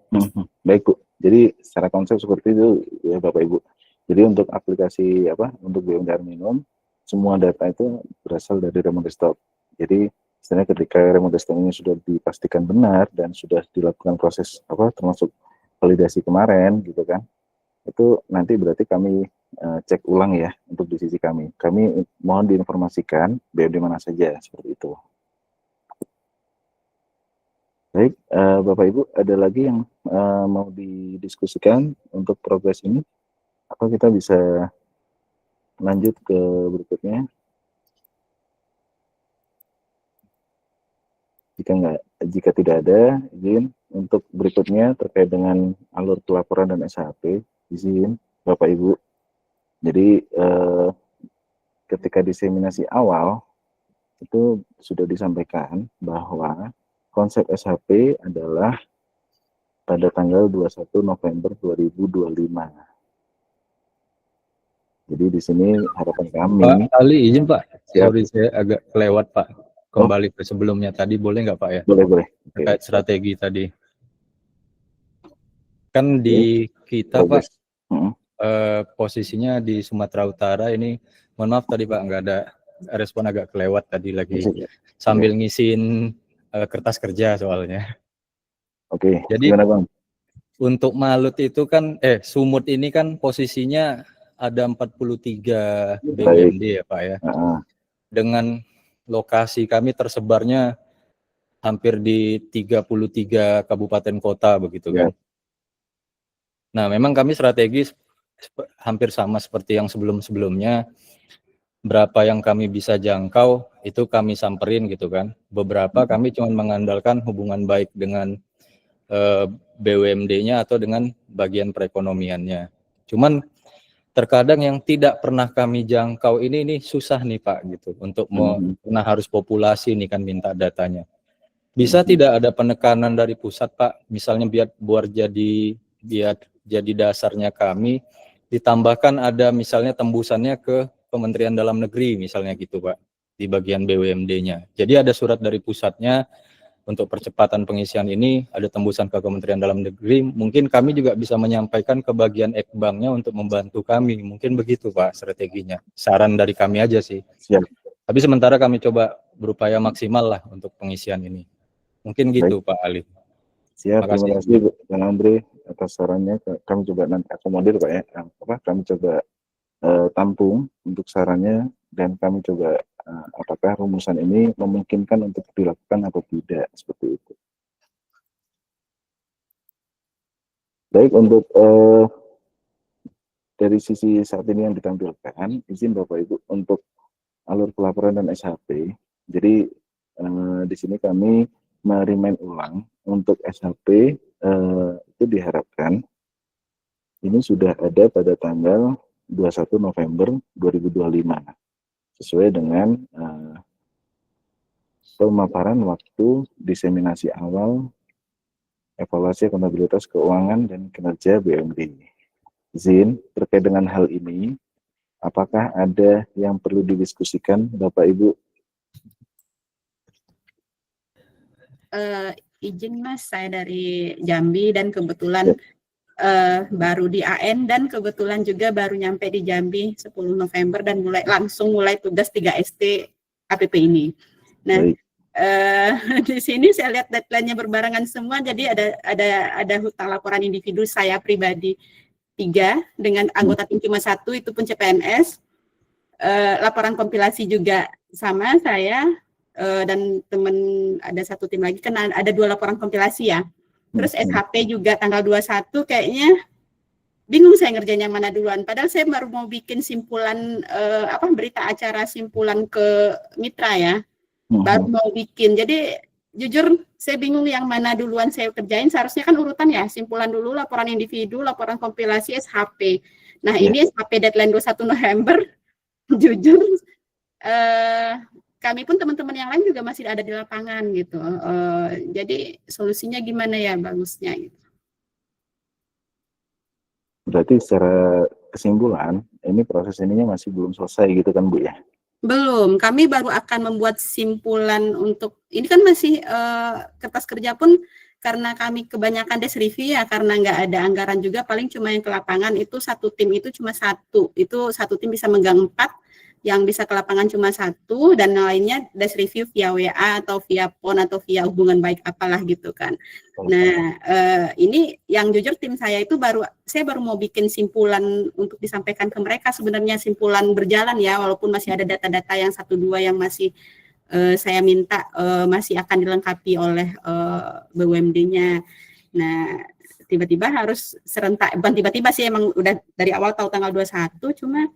Baik Bu. Jadi secara konsep seperti itu ya Bapak Ibu. Jadi untuk aplikasi untuk BUMD air minum, semua data itu berasal dari remote desktop. Jadi sebenarnya ketika remote desktop ini sudah dipastikan benar dan sudah dilakukan proses termasuk validasi kemarin gitu kan, itu nanti berarti kami cek ulang ya untuk di sisi kami. Kami mohon diinformasikan BUMD mana saja, seperti itu. Baik, Bapak Ibu, ada lagi yang mau didiskusikan untuk progres ini? Atau kita bisa lanjut ke berikutnya? Jika tidak ada, izin untuk berikutnya terkait dengan alur pelaporan dan SHP, izin Bapak Ibu. Jadi ketika diseminasi awal itu sudah disampaikan bahwa konsep SHP adalah pada tanggal 21 November 2025. Jadi di sini harapan kami. Pak Ali, izin Pak. Sorry saya agak kelewat Pak. Kembali ke sebelumnya tadi, boleh nggak Pak ya? Boleh. Terkait strategi tadi. Kan di kita Pak, posisinya di Sumatera Utara ini. Mohon maaf tadi Pak, nggak ada respon, agak kelewat tadi lagi sambil ngisiin kertas kerja soalnya. Oke, Jadi gimana Bang? untuk Malut itu kan, Sumut ini kan posisinya ada 43 BUMD ya Pak ya. Dengan lokasi kami tersebarnya hampir di 33 kabupaten kota begitu kan. Nah, memang kami strategis hampir sama seperti yang sebelum-sebelumnya. Berapa yang kami bisa jangkau itu kami samperin gitu kan. Beberapa kami cuma mengandalkan hubungan baik dengan BUMD-nya atau dengan bagian perekonomiannya. Cuman terkadang yang tidak pernah kami jangkau ini susah nih Pak gitu untuk karena harus populasi nih kan minta datanya. Bisa tidak ada penekanan dari pusat Pak, misalnya biar jadi dasarnya kami, ditambahkan ada misalnya tembusannya ke Kementerian Dalam Negeri misalnya gitu Pak, di bagian BUMD-nya. Jadi ada surat dari pusatnya untuk percepatan pengisian ini, ada tembusan ke Kementerian Dalam Negeri, mungkin kami juga bisa menyampaikan ke bagian Ekbanknya untuk membantu kami, mungkin begitu Pak strateginya. Saran dari kami aja sih. Tapi sementara kami coba berupaya maksimal lah untuk pengisian ini. Mungkin gitu Pak Ali. Siap, terima kasih Bang Andre atas sarannya. Kami coba nanti akomodir Pak ya. Kami coba tampung untuk sarannya dan kami coba apakah rumusan ini memungkinkan untuk dilakukan atau tidak, seperti itu. Baik, untuk dari sisi saat ini yang ditampilkan, izin Bapak Ibu untuk alur pelaporan dan SHP. Jadi di sini kami merimain ulang untuk SHP itu diharapkan ini sudah ada pada tanggal 21 November 2025 sesuai dengan pemaparan waktu diseminasi awal evaluasi akuntabilitas keuangan dan kinerja BUMD. Izin terkait dengan hal ini, apakah ada yang perlu didiskusikan Bapak Ibu? Izin Mas, saya dari Jambi dan kebetulan baru di AN dan kebetulan juga baru nyampe di Jambi 10 November dan langsung mulai tugas 3ST APP ini. Nah, di sini saya lihat deadline-nya berbarengan semua, jadi ada hutang laporan individu saya pribadi 3 dengan anggota tim cuma 1, itu pun CPNS. Laporan kompilasi juga sama saya dan teman ada 1 tim lagi, kan ada 2 laporan kompilasi ya. Terus SHP juga tanggal 21 kayaknya bingung saya ngerjain yang mana duluan. Padahal saya baru mau bikin simpulan berita acara simpulan ke mitra ya. Baru mau bikin. Jadi jujur saya bingung yang mana duluan saya kerjain. Seharusnya kan urutan ya, simpulan dulu, laporan individu, laporan kompilasi, SHP. Nah, ini SHP deadline 21 November. Jujur kami pun teman-teman yang lain juga masih ada di lapangan gitu. Jadi solusinya gimana ya bagusnya gitu. Berarti secara kesimpulan ini proses ininya masih belum selesai gitu kan Bu ya? Belum, kami baru akan membuat simpulan untuk, ini kan masih kertas kerja pun karena kami kebanyakan desk review ya, karena nggak ada anggaran juga, paling cuma yang ke lapangan itu 1 tim itu cuma 1, itu 1 tim bisa megang 4, yang bisa ke lapangan cuma 1 dan lainnya desk review via WA atau via phone atau via hubungan baik apalah gitu kan. Nah ini yang jujur tim saya itu saya baru mau bikin simpulan untuk disampaikan ke mereka, sebenarnya simpulan berjalan ya, walaupun masih ada data-data yang 1-2 yang masih saya minta masih akan dilengkapi oleh BUMD-nya. Nah tiba-tiba harus serentak, bukan tiba-tiba sih, emang udah dari awal tahu tanggal 21, cuma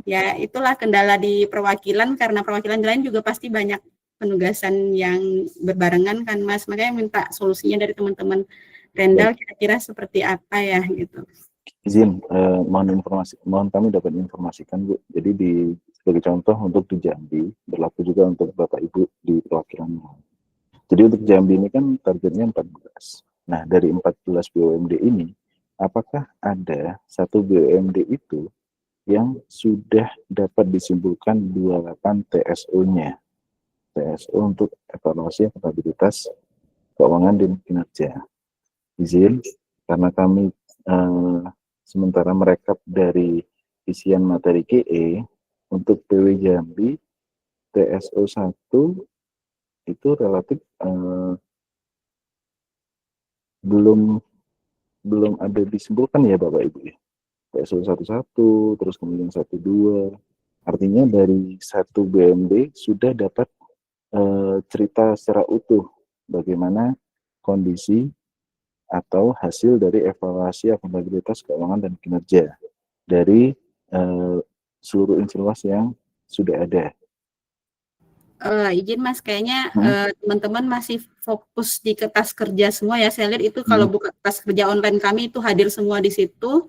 ya itulah kendala di perwakilan, karena perwakilan lain juga pasti banyak penugasan yang berbarengan kan Mas, makanya minta solusinya dari teman-teman Rendal kira-kira seperti apa ya gitu. Izin, mohon kami dapat informasikan Bu, jadi sebagai contoh untuk di Jambi, berlaku juga untuk Bapak Ibu di perwakilan. Jadi untuk Jambi ini kan targetnya 14. Nah dari 14 BUMD ini, apakah ada 1 BUMD itu yang sudah dapat disimpulkan 28 TSO-nya. TSO untuk evaluasi akuntabilitas keuangan dan kinerja. Izin, karena kami sementara merekap dari isian materi QE untuk PW Jambi TSO 1 itu relatif belum ada disimpulkan ya Bapak Ibu ya. TSO 11 terus kemudian 12, artinya dari satu BMD sudah dapat cerita secara utuh bagaimana kondisi atau hasil dari evaluasi akuntabilitas keuangan dan kinerja dari seluruh insiluas yang sudah ada. Izin Mas, kayaknya teman-teman masih fokus di kertas kerja semua ya. Saya lihat itu kalau buka kertas kerja online kami itu hadir semua di situ.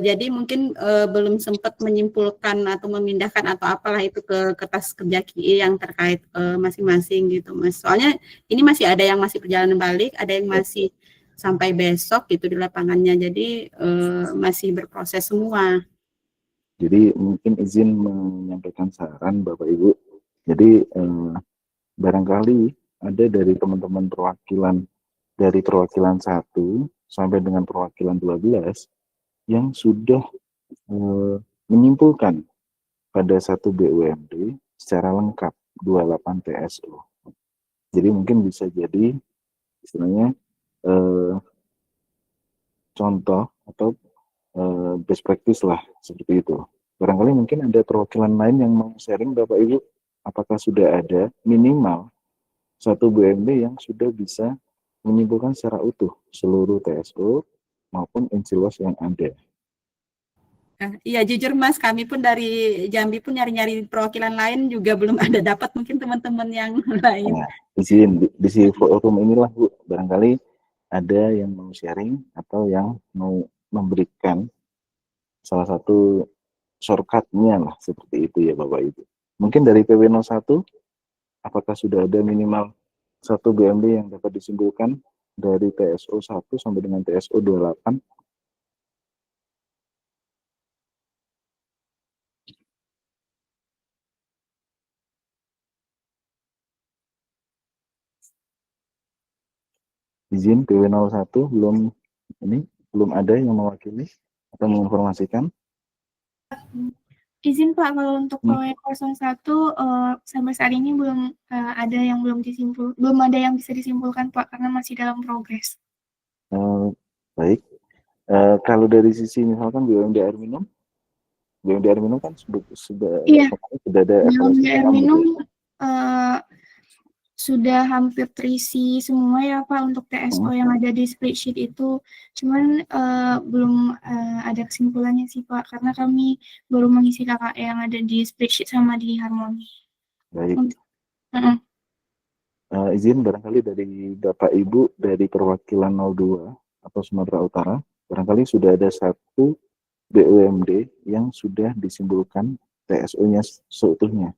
Jadi mungkin belum sempat menyimpulkan atau memindahkan atau apalah itu ke kertas kerja QI yang terkait masing-masing gitu Mas. Soalnya ini masih ada yang masih perjalanan balik, ada yang masih sampai besok gitu di lapangannya. Jadi masih berproses semua. Jadi mungkin izin menyampaikan saran Bapak Ibu. Jadi barangkali ada dari teman-teman perwakilan dari perwakilan 1 sampai dengan perwakilan 12 yang sudah menyimpulkan pada satu BUMD secara lengkap 28 TSO. Jadi mungkin bisa jadi istilahnya contoh atau best practice lah seperti itu. Barangkali mungkin ada perwakilan lain yang mau sharing Bapak Ibu, apakah sudah ada minimal satu BUMD yang sudah bisa menyimpulkan secara utuh seluruh TSO maupun insiluas yang ada. Iya jujur Mas, kami pun dari Jambi pun nyari-nyari perwakilan lain juga belum ada dapat, mungkin teman-teman yang lain. Nah, di forum inilah Bu, barangkali ada yang mau sharing atau yang mau memberikan salah satu shortcut-nya lah seperti itu ya Bapak Ibu. Mungkin dari PW01, apakah sudah ada minimal satu BMD yang dapat disimpulkan dari TSO 1 sampai dengan TSO 28? Izin PW01 belum ada yang mewakili atau menginformasikan. Izin Pak, kalau untuk PW01 sampai saat ini belum ada yang belum ada yang bisa disimpulkan Pak, karena masih dalam progres. Baik. Kalau dari sisi misalkan BUMD air minum kan sudah ada BUMD air minum sudah hampir terisi semua ya Pak untuk TSO yang ada di spreadsheet itu. Cuman belum ada kesimpulannya sih Pak, karena kami baru mengisi KKE yang ada di spreadsheet sama di Harmoni. Baik. Izin barangkali dari Bapak Ibu dari perwakilan 02 atau Sumatera Utara, barangkali sudah ada satu BUMD yang sudah disimpulkan TSO-nya seutuhnya.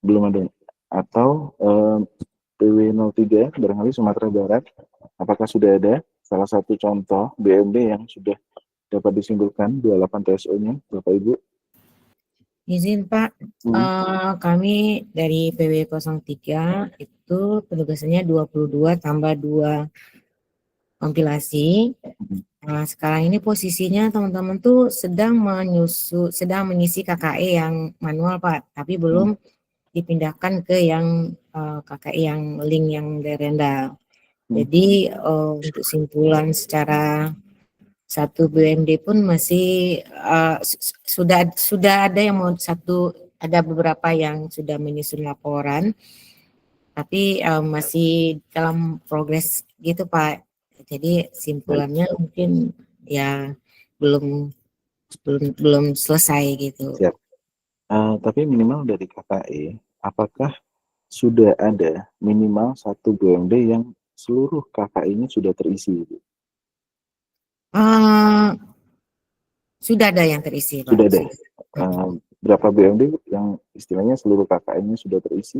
Belum ada. Atau PW03 barangkali Sumatera Barat, apakah sudah ada salah satu contoh BUMD yang sudah dapat disimpulkan 28 TSO-nya Bapak Ibu? Izin Pak, kami dari PW03 itu penugasannya 22 tambah 2 kompilasi. Nah, sekarang ini posisinya teman-teman tuh sedang mengisi KKE yang manual Pak, tapi belum dipindahkan ke yang KKE yang link yang derendal. Jadi untuk simpulan secara satu BUMD pun masih sudah ada yang ada beberapa yang sudah menyusun laporan, tapi masih dalam progres gitu Pak. Jadi simpulannya mungkin ya belum selesai gitu. Siap. Tapi minimal dari KKE, apakah sudah ada minimal satu BUMD yang seluruh KKE-nya sudah terisi? Sudah ada yang terisi Pak. Sudah ada. berapa BUMD yang istilahnya seluruh KKN-nya sudah terisi?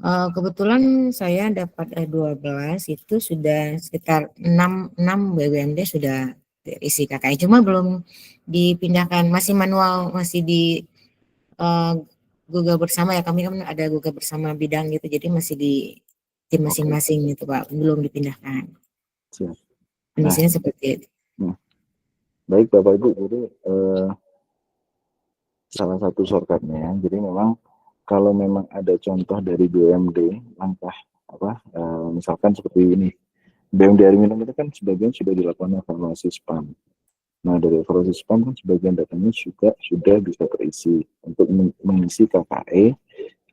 Kebetulan saya dapat 12 itu sudah sekitar 6 BUMD sudah terisi KKN, cuma belum dipindahkan, masih manual, masih di Google bersama ya, kami kan ada Google bersama bidang gitu, jadi masih di tim masing-masing gitu Pak, belum dipindahkan. Siap. Kondisinya seperti itu. Baik Bapak Ibu, jadi salah satu shortcutnya, jadi memang kalau memang ada contoh dari BUMD, langkah misalkan seperti ini, BUMD air minum itu kan sebagian sudah dilakukan evaluasi spam. Nah, dari evaluasi spam kan sebagian datanya juga sudah bisa terisi untuk mengisi KKE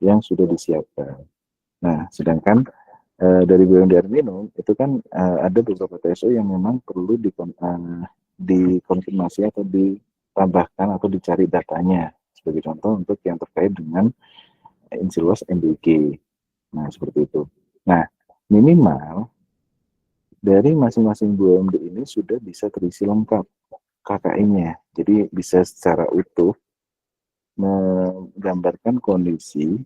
yang sudah disiapkan. Nah, sedangkan dari BUMD air minum itu kan ada beberapa TSO yang memang perlu dikonfirmasi atau ditambahkan atau dicari datanya. Sebagai contoh untuk yang terkait dengan Insiluas MBG. Nah, seperti itu. Nah, minimal dari masing-masing BUMD ini sudah bisa terisi lengkap KKI-nya. Jadi bisa secara utuh menggambarkan kondisi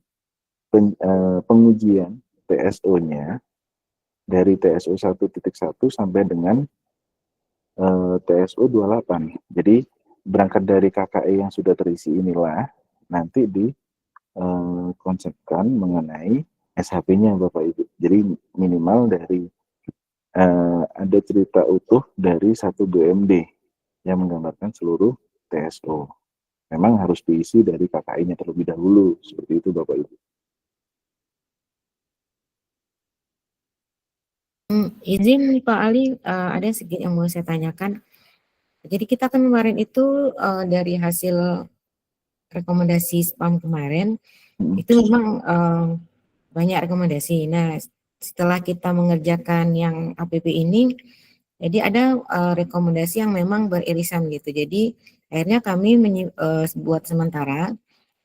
pengujian TSO-nya dari TSO 1.1 sampai dengan TSO 28. Jadi berangkat dari KKI yang sudah terisi inilah nanti konsepkan mengenai SHP-nya Bapak Ibu. Jadi minimal dari ada cerita utuh dari satu BUMD yang menggambarkan seluruh TSO. Memang harus diisi dari KKI-nya terlebih dahulu, seperti itu Bapak Ibu. Izin Pak Ali, ada sedikit yang mau saya tanyakan. Jadi kita kan kemarin itu dari hasil rekomendasi spam kemarin, itu memang banyak rekomendasi. Nah, setelah kita mengerjakan yang APP ini, jadi ada rekomendasi yang memang beririsan gitu. Jadi akhirnya kami buat sementara,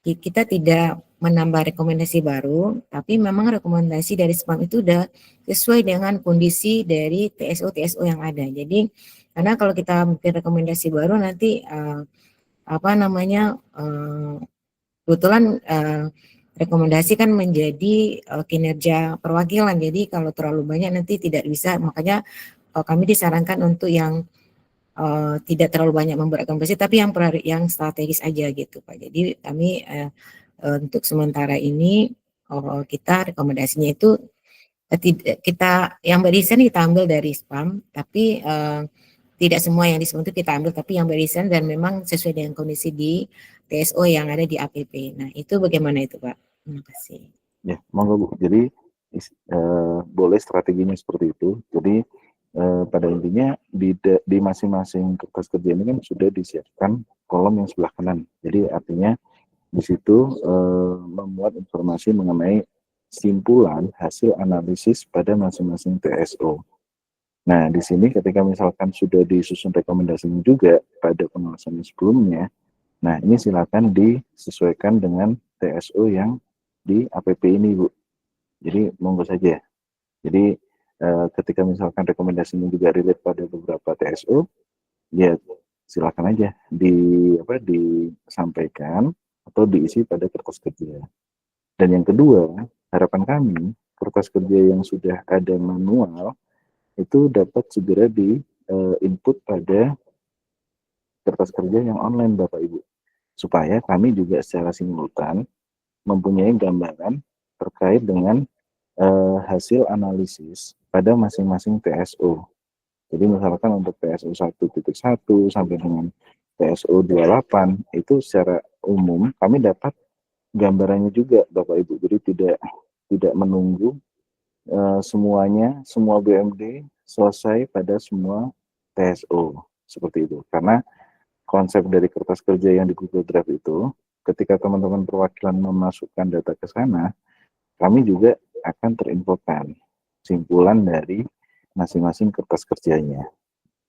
kita tidak menambah rekomendasi baru, tapi memang rekomendasi dari spam itu udah sesuai dengan kondisi dari TSO yang ada. Jadi karena kalau kita bikin rekomendasi baru nanti kebetulan rekomendasi kan menjadi kinerja perwakilan, jadi kalau terlalu banyak nanti tidak bisa, makanya kami disarankan untuk yang tidak terlalu banyak membuat rekomendasi, tapi yang strategis aja gitu Pak. Jadi kami untuk sementara ini kita rekomendasinya itu kita yang beririsan kita ambil dari spam, tapi tidak semua yang disebut itu kita ambil, tapi yang beririsan dan memang sesuai dengan kondisi di TSO yang ada di APP. Nah, itu bagaimana itu, Pak? Terima kasih. Ya, monggo Bu. Jadi boleh strateginya seperti itu. Jadi pada intinya di masing-masing kertas kerja ini kan sudah disiapkan kolom yang sebelah kanan. Jadi artinya di situ memuat informasi mengenai simpulan hasil analisis pada masing-masing TSO. Nah, di sini ketika misalkan sudah disusun rekomendasinya juga pada pengawasan sebelumnya, nah ini silakan disesuaikan dengan TSO yang di APP ini, Bu. Jadi monggo saja. Jadi ketika misalkan rekomendasinya juga relate pada beberapa TSO, ya silakan aja disampaikan atau diisi pada kertas kerja. Dan yang kedua, harapan kami kertas kerja yang sudah ada manual itu dapat segera di input pada kertas kerja yang online Bapak Ibu, supaya kami juga secara simultan mempunyai gambaran terkait dengan hasil analisis pada masing-masing TSO. Jadi misalkan untuk TSO 1.1 sampai dengan TSO 28 itu secara umum kami dapat gambarannya juga Bapak Ibu. Jadi tidak menunggu semua BUMD selesai pada semua TSO seperti itu. Karena konsep dari kertas kerja yang di Google Drive itu, ketika teman-teman perwakilan memasukkan data ke sana, kami juga akan terinfokan simpulan dari masing-masing kertas kerjanya.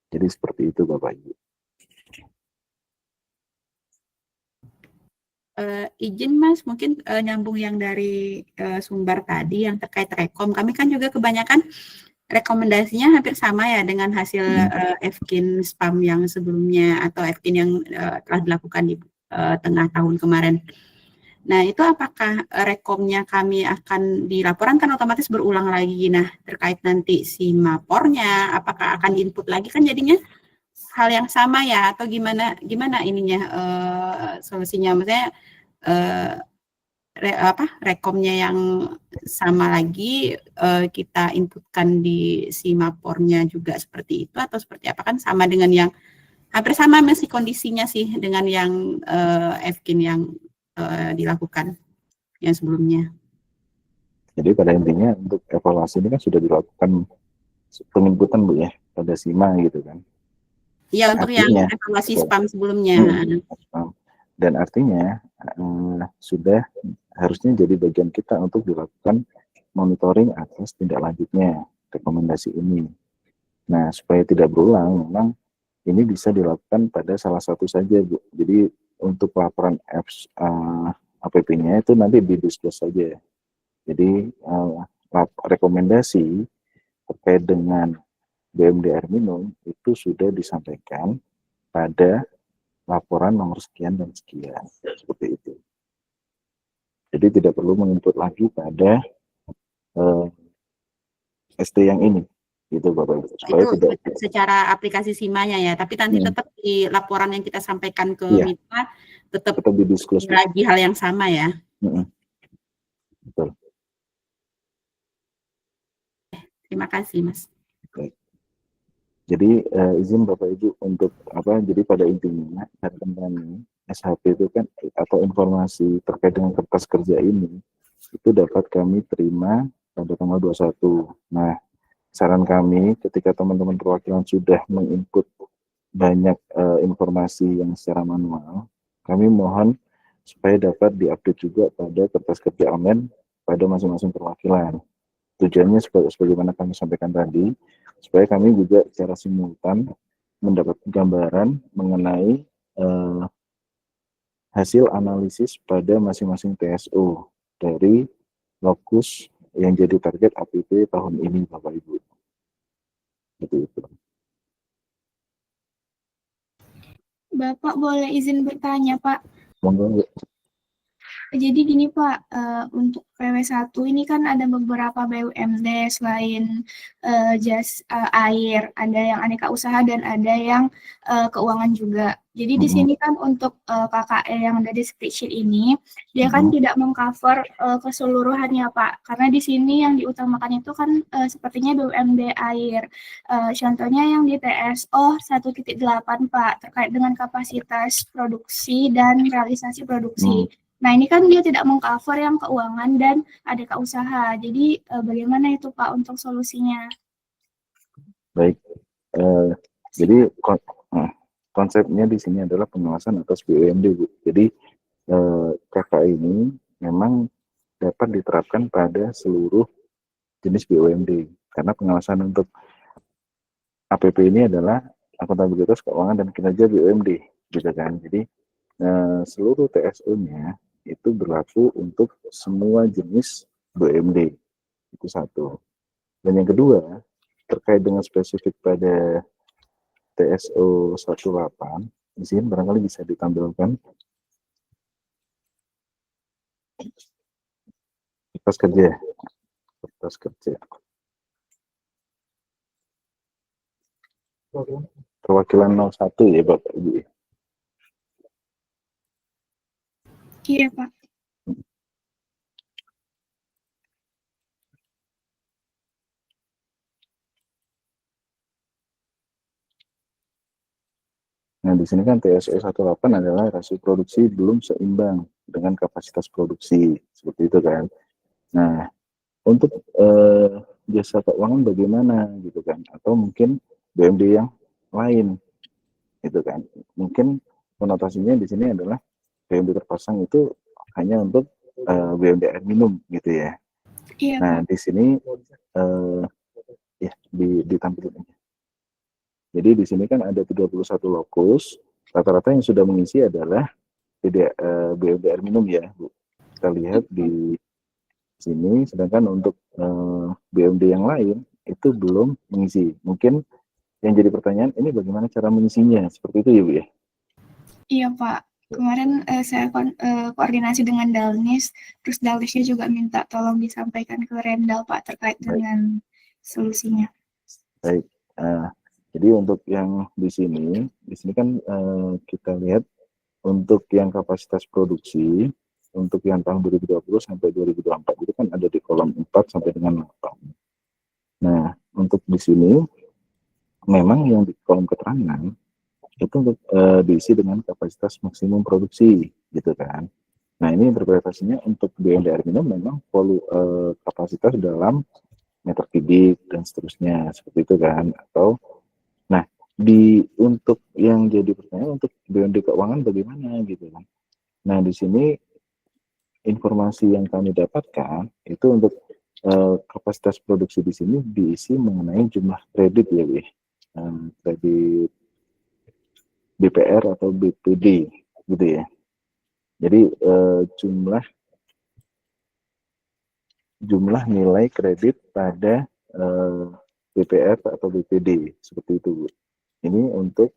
Jadi seperti itu Bapak Ibu. Izin Mas, mungkin nyambung yang dari sumber tadi yang terkait rekom. Kami kan juga kebanyakan rekomendasinya hampir sama ya dengan hasil FKIN spam yang sebelumnya atau FKIN yang telah dilakukan di tengah tahun kemarin. Nah, itu apakah rekomnya kami akan dilaporan, kan otomatis berulang lagi. Nah, terkait nanti si mapornya, apakah akan input lagi, kan jadinya hal yang sama ya, atau gimana ininya solusinya? Maksudnya rekomnya yang sama lagi kita inputkan di si mapornya juga seperti itu, atau seperti apa? Kan sama dengan yang hampir sama masih kondisinya sih dengan yang FKIN yang dilakukan yang sebelumnya. Jadi pada intinya untuk evaluasi ini kan sudah dilakukan penginputan Bu ya pada SIMA gitu kan. Iya, untuk Artinya, yang evaluasi spam sebelumnya. Dan artinya sudah harusnya jadi bagian kita untuk dilakukan monitoring atas tindak lanjutnya rekomendasi ini. Nah, supaya tidak berulang, memang ini bisa dilakukan pada salah satu saja, Bu. Jadi untuk laporan APP-nya itu nanti didiskus saja. Jadi rekomendasi terkait dengan BMD air minum itu sudah disampaikan pada laporan nomor sekian dan sekian, seperti itu. Jadi tidak perlu menginput lagi pada ST yang ini, gitu Bapak Ibu. Supaya Itu tidak secara aplikasi SIMA-nya ya, tapi nanti tetap di laporan yang kita sampaikan ke mitra tetap didiskus lagi hal yang sama ya. Betul. Terima kasih, Mas. Baik. Jadi izin Bapak Ibu untuk jadi pada intinya kami SHP itu kan atau informasi terkait dengan kertas kerja ini itu dapat kami terima pada tanggal 21. Nah, saran kami ketika teman-teman perwakilan sudah menginput banyak informasi yang secara manual, kami mohon supaya dapat diupdate juga pada kertas kerja online pada masing-masing perwakilan. Tujuannya sebagaimana kami sampaikan tadi, supaya kami juga secara simultan mendapat gambaran mengenai hasil analisis pada masing-masing TSO dari lokus yang jadi target APP tahun ini, Bapak Ibu. Seperti itu. Bapak boleh izin bertanya, Pak? Monggo. Jadi gini Pak, untuk PW1 ini kan ada beberapa BUMD selain air, ada yang aneka usaha dan ada yang keuangan juga. Jadi di sini kan untuk KKE yang ada di spreadsheet ini, dia kan tidak mengcover keseluruhannya Pak, karena di sini yang diutamakan itu kan sepertinya BUMD air. Contohnya yang di TSO 1.8 Pak, terkait dengan kapasitas produksi dan realisasi produksi. Nah, ini kan dia tidak mengcover yang keuangan dan aneka usaha. Jadi, bagaimana itu, Pak, untuk solusinya? Baik. Jadi, konsepnya di sini adalah pengawasan atas BUMD, Bu. Jadi, KKI ini memang dapat diterapkan pada seluruh jenis BUMD. Karena pengawasan untuk APP ini adalah akuntabilitas keuangan dan kinerja BUMD, gitu kan. Jadi, seluruh TSO-nya itu berlaku untuk semua jenis BUMD. Itu satu. Dan yang kedua, terkait dengan spesifik pada TSO 18, izin barangkali bisa ditampilkan. Kertas kerja. Kertas kerja. Perwakilan 01 ya Bapak Ibu. Iya, Pak. Nah, di sini kan TSO 18 adalah rasio produksi belum seimbang dengan kapasitas produksi, seperti itu kan. Nah, untuk jasa keuangan bagaimana gitu kan, atau mungkin BUMD yang lain gitu kan. Mungkin konotasinya di sini adalah BUMD terpasang itu hanya untuk BUMD air minum gitu ya. Iya, nah, Pak. di sini ditampilkan. Jadi di sini kan ada 31 lokus, rata-rata yang sudah mengisi adalah BUMD air minum ya, Bu. Kita lihat di sini, sedangkan untuk BUMD yang lain itu belum mengisi. Mungkin yang jadi pertanyaan, ini bagaimana cara mengisinya? Seperti itu ya, Bu ya? Iya, Pak. Kemarin saya koordinasi dengan Dalnis, terus Dalnisnya juga minta tolong disampaikan ke Rendal Pak terkait dengan solusinya. Baik. Jadi untuk yang di sini kan kita lihat untuk yang kapasitas produksi untuk yang tahun 2020 sampai 2024 itu kan ada di kolom 4 sampai dengan 8. Nah, untuk di sini memang yang di kolom keterangan itu untuk diisi dengan kapasitas maksimum produksi gitu kan. Nah, ini interpretasinya untuk BND air minum memang kapasitas dalam meter kubik dan seterusnya seperti itu kan. Atau nah, untuk yang jadi pertanyaan untuk BND keuangan bagaimana gitu kan. Nah, di sini informasi yang kami dapatkan itu untuk kapasitas produksi di sini diisi mengenai jumlah kredit ya, kredit BPR atau BPD gitu ya. Jadi jumlah nilai kredit pada BPR atau BPD seperti itu, Bu. Ini untuk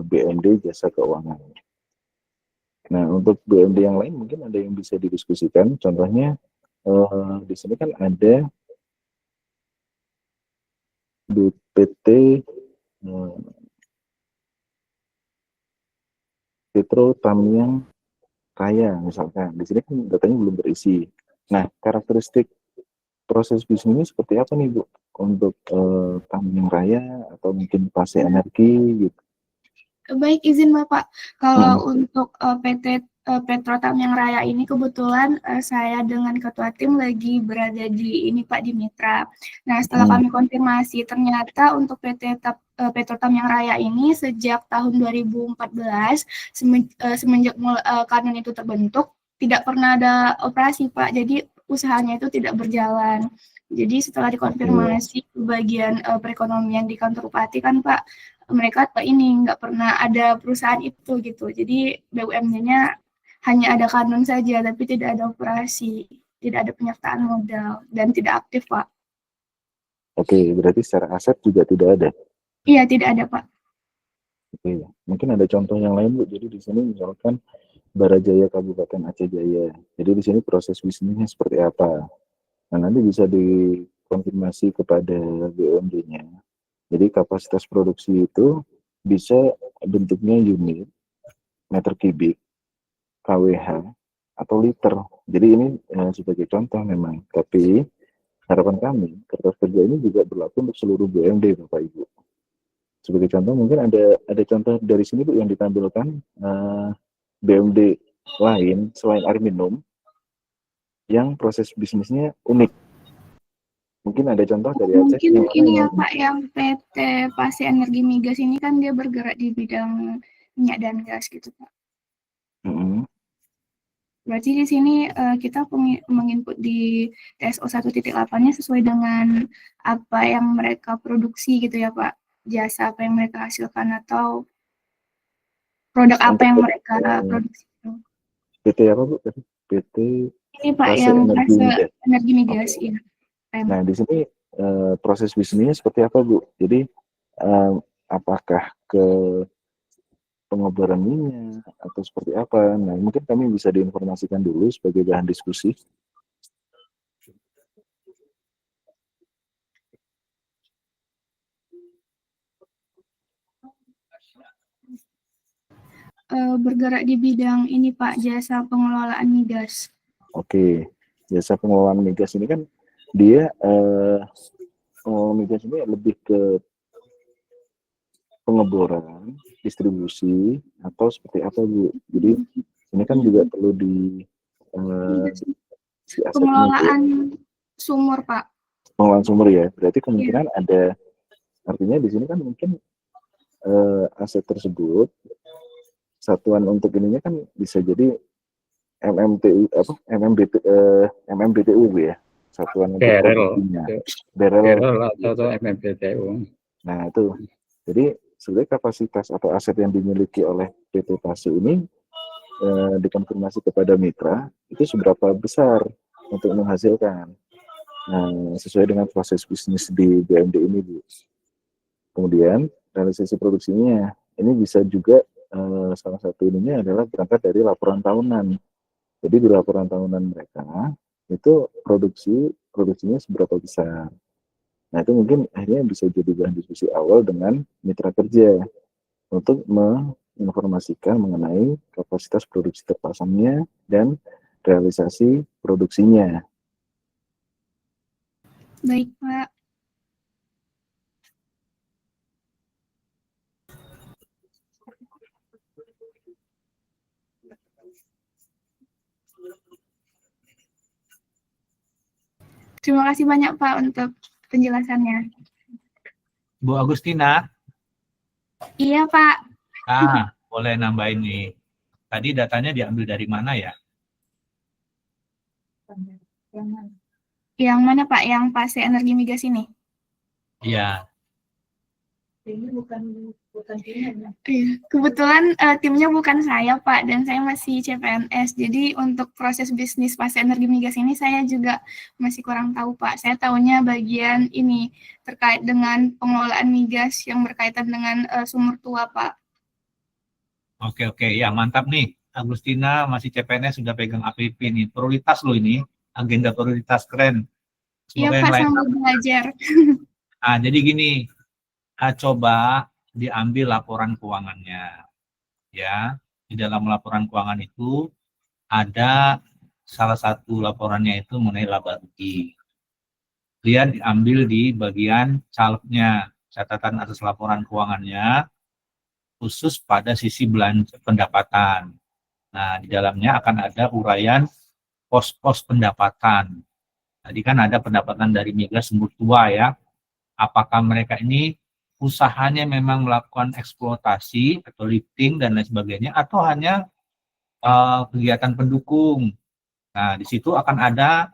BMD jasa keuangan. Nah, untuk BMD yang lain mungkin ada yang bisa didiskusikan. Contohnya di sini kan ada BPT Petro Tamiang Raya misalkan. Di sini kan datanya belum berisi. Nah, karakteristik proses bisnisnya seperti apa nih, Bu? Untuk Tamiang Raya atau mungkin Pase Energi gitu. Baik, izin Bapak. Kalau untuk PT Petro Tamiang Raya ini kebetulan saya dengan ketua tim lagi berada di ini Pak, di Mitra. Nah, setelah kami konfirmasi ternyata untuk PT Petro Tamiang Raya ini sejak tahun 2014 semenjak kanun itu terbentuk tidak pernah ada operasi Pak. Jadi usahanya itu tidak berjalan. Jadi setelah dikonfirmasi bagian perekonomian di kantor Bupati kan Pak, mereka ini nggak pernah ada perusahaan itu gitu. Jadi BUMD-nya hanya ada kanun saja, tapi tidak ada operasi, tidak ada penyertaan modal, dan tidak aktif, Pak. Oke, berarti secara aset juga tidak ada? Iya, tidak ada, Pak. Oke, mungkin ada contoh yang lain, Bu. Jadi di sini misalkan Barajaya Kabupaten Aceh Jaya. Jadi di sini proses bisnisnya seperti apa? Nah, nanti bisa dikonfirmasi kepada BUMD-nya. Jadi kapasitas produksi itu bisa bentuknya unit, meter kubik, kWh, atau liter. Jadi ini sebagai contoh memang. Tapi harapan kami, kertas kerja ini juga berlaku untuk seluruh BUMD, Bapak Ibu. Sebagai contoh mungkin ada contoh dari sini, Bu, yang ditampilkan BUMD lain selain air minum yang proses bisnisnya unik. Mungkin ada contoh dari Aceh. Mungkin ini ya Pak, yang PT Pase Energi Migas ini kan dia bergerak di bidang minyak dan gas gitu Pak. Berarti di sini kita menginput di TSO 1.8-nya sesuai dengan apa yang mereka produksi gitu ya Pak, jasa apa yang mereka hasilkan atau produk apa yang mereka produksi. PT apa, Bu? PT ini Pak Pase yang Energi Migas ya. Nah, di sini proses bisnisnya seperti apa, Bu? Jadi apakah ke pengeboran minyak atau seperti apa? Nah, mungkin kami bisa diinformasikan dulu sebagai bahan diskusi. Bergerak di bidang ini Pak, jasa pengelolaan migas. Oke, jasa pengelolaan migas ini kan dia pengelolaan migas ini lebih ke pengeboran, distribusi, atau seperti apa, Bu? Jadi ini kan juga perlu di pengelolaan sumur, Pak. Pengelolaan sumur ya, berarti kemungkinan ada, artinya di sini kan mungkin aset tersebut, satuan untuk ininya kan bisa jadi MMBTU ya, satuan untuk produksinya. Barrel atau MMBTU. Nah itu, jadi sebenarnya kapasitas atau aset yang dimiliki oleh PT Pase ini dikonfirmasi kepada mitra itu seberapa besar untuk menghasilkan. Nah, sesuai dengan proses bisnis di BUMD ini, Bu. Kemudian realisasi produksinya ini bisa juga salah satu ininya adalah berangkat dari laporan tahunan. Jadi di laporan tahunan mereka itu produksinya seberapa besar. Nah itu mungkin akhirnya bisa jadi bahan diskusi awal dengan mitra kerja untuk menginformasikan mengenai kapasitas produksi terpasangnya dan realisasi produksinya. Baik, Pak. Terima kasih banyak, Pak, untuk penjelasannya. Bu Agustina, Iya, Pak. boleh nambahin nih. Tadi datanya diambil dari mana ya? Yang mana, Pak? Yang fase energi migas ini? Iya. Ini bukan timnya. Iya, kebetulan timnya bukan saya, Pak, dan saya masih CPNS. Jadi untuk proses bisnis fase energi migas ini saya juga masih kurang tahu, Pak. Saya tahunya bagian ini terkait dengan pengelolaan migas yang berkaitan dengan sumur tua, Pak. Oke, ya mantap nih. Agustina masih CPNS sudah pegang APP nih. Prioritas lo ini, agenda prioritas keren. Iya, Semoga yang Pak, lain. sambil belajar. Jadi gini, coba diambil laporan keuangannya. Ya, di dalam laporan keuangan itu ada salah satu laporannya itu mengenai laba rugi. Lihat diambil di bagian calegnya, catatan atas laporan keuangannya, khusus pada sisi belanja pendapatan. Nah, di dalamnya akan ada uraian pos-pos pendapatan. Tadi kan ada pendapatan dari migas sumur tua ya. Apakah mereka ini usahanya memang melakukan eksploitasi atau lifting dan lain sebagainya, atau hanya kegiatan pendukung. Nah, di situ akan ada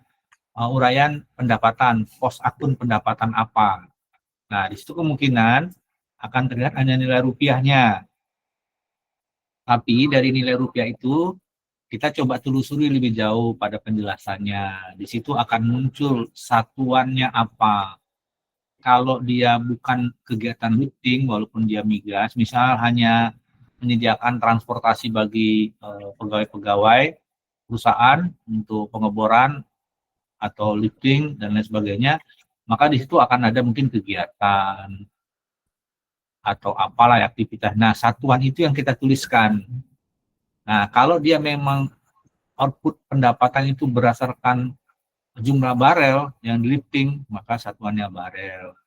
uraian pendapatan, pos akun pendapatan apa. Nah, di situ kemungkinan akan terlihat hanya nilai rupiahnya. Tapi dari nilai rupiah itu, kita coba telusuri lebih jauh pada penjelasannya. Di situ akan muncul satuannya apa. Kalau dia bukan kegiatan lifting, walaupun dia migas, misal hanya menyediakan transportasi bagi pegawai-pegawai perusahaan untuk pengeboran atau lifting dan lain sebagainya, maka di situ akan ada mungkin kegiatan atau apalah aktivitas. Nah, satuan itu yang kita tuliskan. Nah, kalau dia memang output pendapatan itu berdasarkan jumlah barel yang di lifting, maka satuannya barel.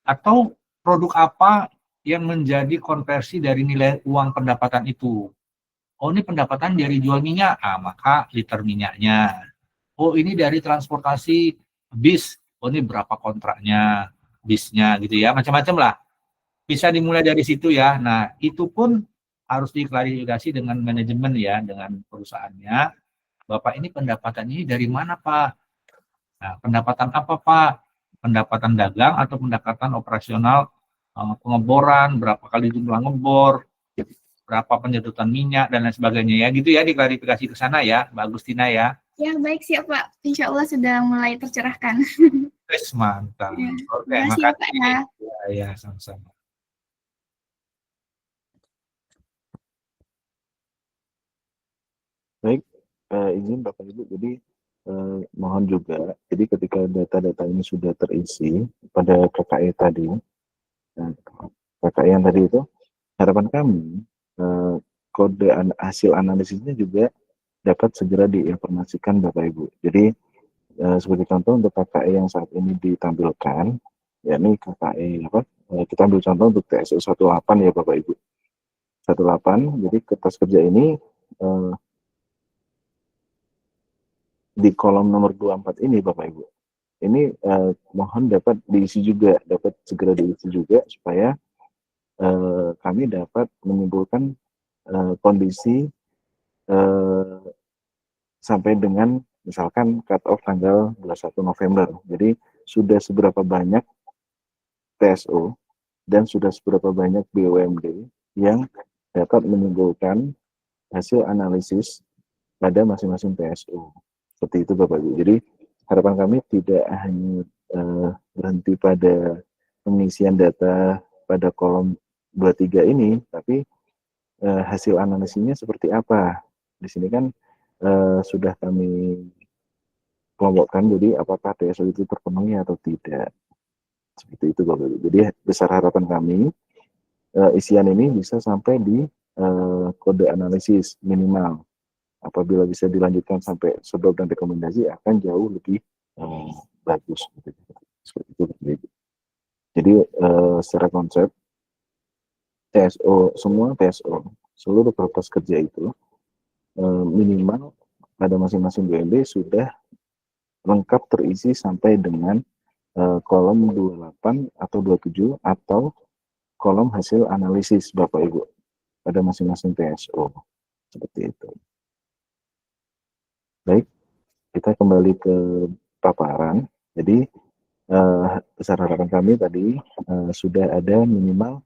Atau produk apa yang menjadi konversi dari nilai uang pendapatan itu. Oh, ini pendapatan dari jual minyak, maka liter minyaknya. Oh, ini dari transportasi bis, oh ini berapa kontraknya bisnya gitu ya, macam-macam lah. Bisa dimulai dari situ ya. Nah, itu pun harus diklarifikasi dengan manajemen ya, dengan perusahaannya. Bapak ini pendapatan ini dari mana, Pak? Nah, pendapatan apa, Pak? Pendapatan dagang atau pendapatan operasional pengeboran, berapa kali jumlah ngebor, berapa penyedotan minyak, dan lain sebagainya ya. Gitu ya, diklarifikasi ke sana ya, Mbak Agustina ya. Ya, baik, siap, Pak. Insya Allah sudah mulai tercerahkan. Mantap. Ya, Oke, terima kasih, Pak, makasih. ya. Ya, sama-sama. Baik, izin Bapak Ibu, jadi mohon juga, jadi ketika data-data ini sudah terisi pada KKE tadi, KKE yang tadi itu, harapan kami kode hasil analisisnya juga dapat segera diinformasikan Bapak Ibu. Jadi sebagai contoh untuk KKE yang saat ini ditampilkan, yakni KKE apa? Kita ambil contoh untuk TSO 18 ya Bapak Ibu. 18, jadi kertas kerja ini di kolom nomor 24 ini Bapak Ibu. Ini mohon dapat diisi juga, dapat segera diisi juga supaya kami dapat menyimpulkan kondisi sampai dengan misalkan cut off tanggal 21 November. Jadi sudah seberapa banyak TSO dan sudah seberapa banyak BUMD yang dapat menyimpulkan hasil analisis pada masing-masing TSO. Seperti itu Bapak Ibu. Jadi harapan kami tidak hanya berhenti pada pengisian data pada kolom 23 ini, tapi hasil analisisnya seperti apa. Di sini kan sudah kami kelompokkan, jadi apakah TSO itu terpenuhi atau tidak. Seperti itu Bapak Ibu. Jadi besar harapan kami isian ini bisa sampai di kode analisis minimal. Apabila bisa dilanjutkan sampai sebab dan rekomendasi akan jauh lebih bagus. Seperti itu Bapak Ibu. Jadi secara konsep TSO, semua TSO, seluruh kertas kerja itu minimal pada masing-masing BUMD sudah lengkap terisi sampai dengan kolom 28 atau 27 atau kolom hasil analisis Bapak Ibu pada masing-masing TSO. Seperti itu. Baik, kita kembali ke paparan. Jadi besar harapan kami tadi sudah ada minimal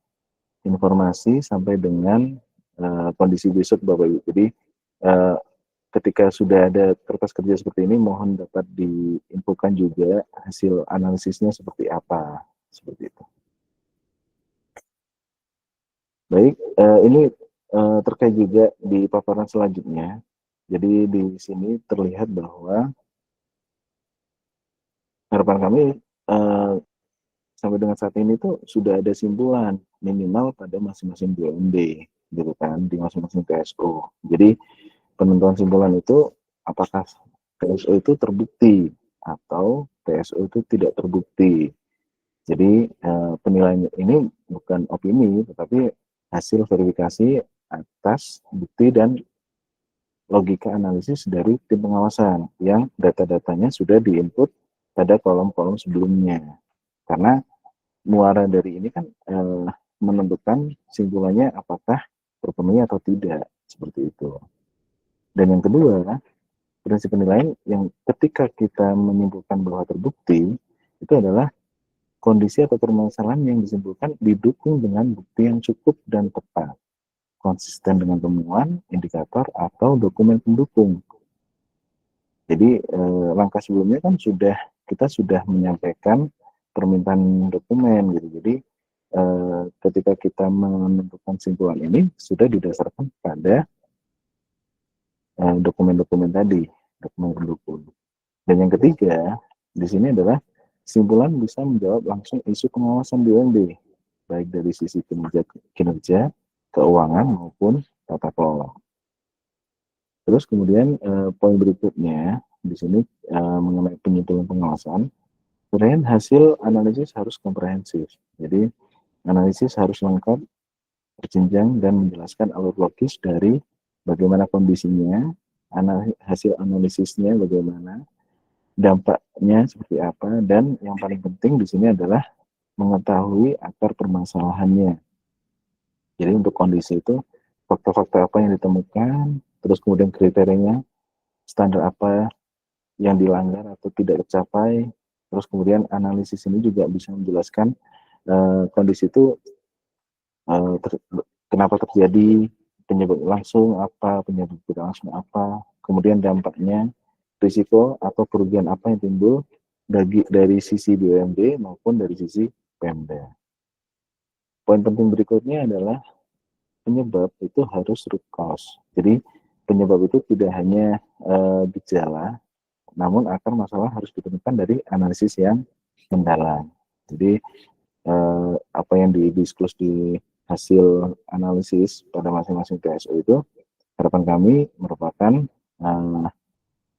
informasi sampai dengan kondisi besok Bapak Ibu. Jadi ketika sudah ada kertas kerja seperti ini, mohon dapat diinfokan juga hasil analisisnya seperti apa, seperti itu. Baik, ini terkait juga di paparan selanjutnya. Jadi di sini terlihat bahwa harapan kami sampai dengan saat ini tuh sudah ada simpulan minimal pada masing-masing BUMD, gitu kan, di masing-masing TSO. Jadi penentuan simpulan itu apakah TSO itu terbukti atau TSO itu tidak terbukti. Jadi penilaian ini bukan opini, tetapi hasil verifikasi atas bukti dan logika analisis dari tim pengawasan yang data-datanya sudah diinput pada kolom-kolom sebelumnya. Karena muara dari ini kan menentukan simpulannya apakah terpenuhi atau tidak, seperti itu. Dan yang kedua, prinsip penilaian yang ketika kita menyimpulkan bahwa terbukti, itu adalah kondisi atau permasalahan yang disimpulkan didukung dengan bukti yang cukup dan tepat, konsisten dengan temuan, indikator, atau dokumen pendukung. Jadi langkah sebelumnya kan kita sudah menyampaikan permintaan dokumen gitu. Jadi ketika kita menentukan simpulan ini sudah didasarkan pada dokumen-dokumen tadi, dokumen pendukung. Dan yang ketiga di sini adalah simpulan bisa menjawab langsung isu pengawasan BUMD, baik dari sisi kinerja, keuangan maupun tata kelola. Terus kemudian poin berikutnya di sini mengenai penyimpulan pengawasan, kemudian hasil analisis harus komprehensif. Jadi analisis harus lengkap, berjenjang dan menjelaskan alur logis dari bagaimana kondisinya, hasil analisisnya bagaimana, dampaknya seperti apa, dan yang paling penting di sini adalah mengetahui akar permasalahannya. Jadi untuk kondisi itu faktor-faktor apa yang ditemukan, terus kemudian kriterianya, standar apa yang dilanggar atau tidak tercapai, terus kemudian analisis ini juga bisa menjelaskan kondisi itu kenapa terjadi, penyebab langsung apa, penyebab tidak langsung apa, kemudian dampaknya, risiko atau kerugian apa yang timbul dari sisi BUMD maupun dari sisi Pemda. Poin penting berikutnya adalah penyebab itu harus root cause. Jadi penyebab itu tidak hanya gejala, namun akar masalah harus ditemukan dari analisis yang mendalam. Jadi apa yang didiskus di hasil analisis pada masing-masing TSO itu harapan kami merupakan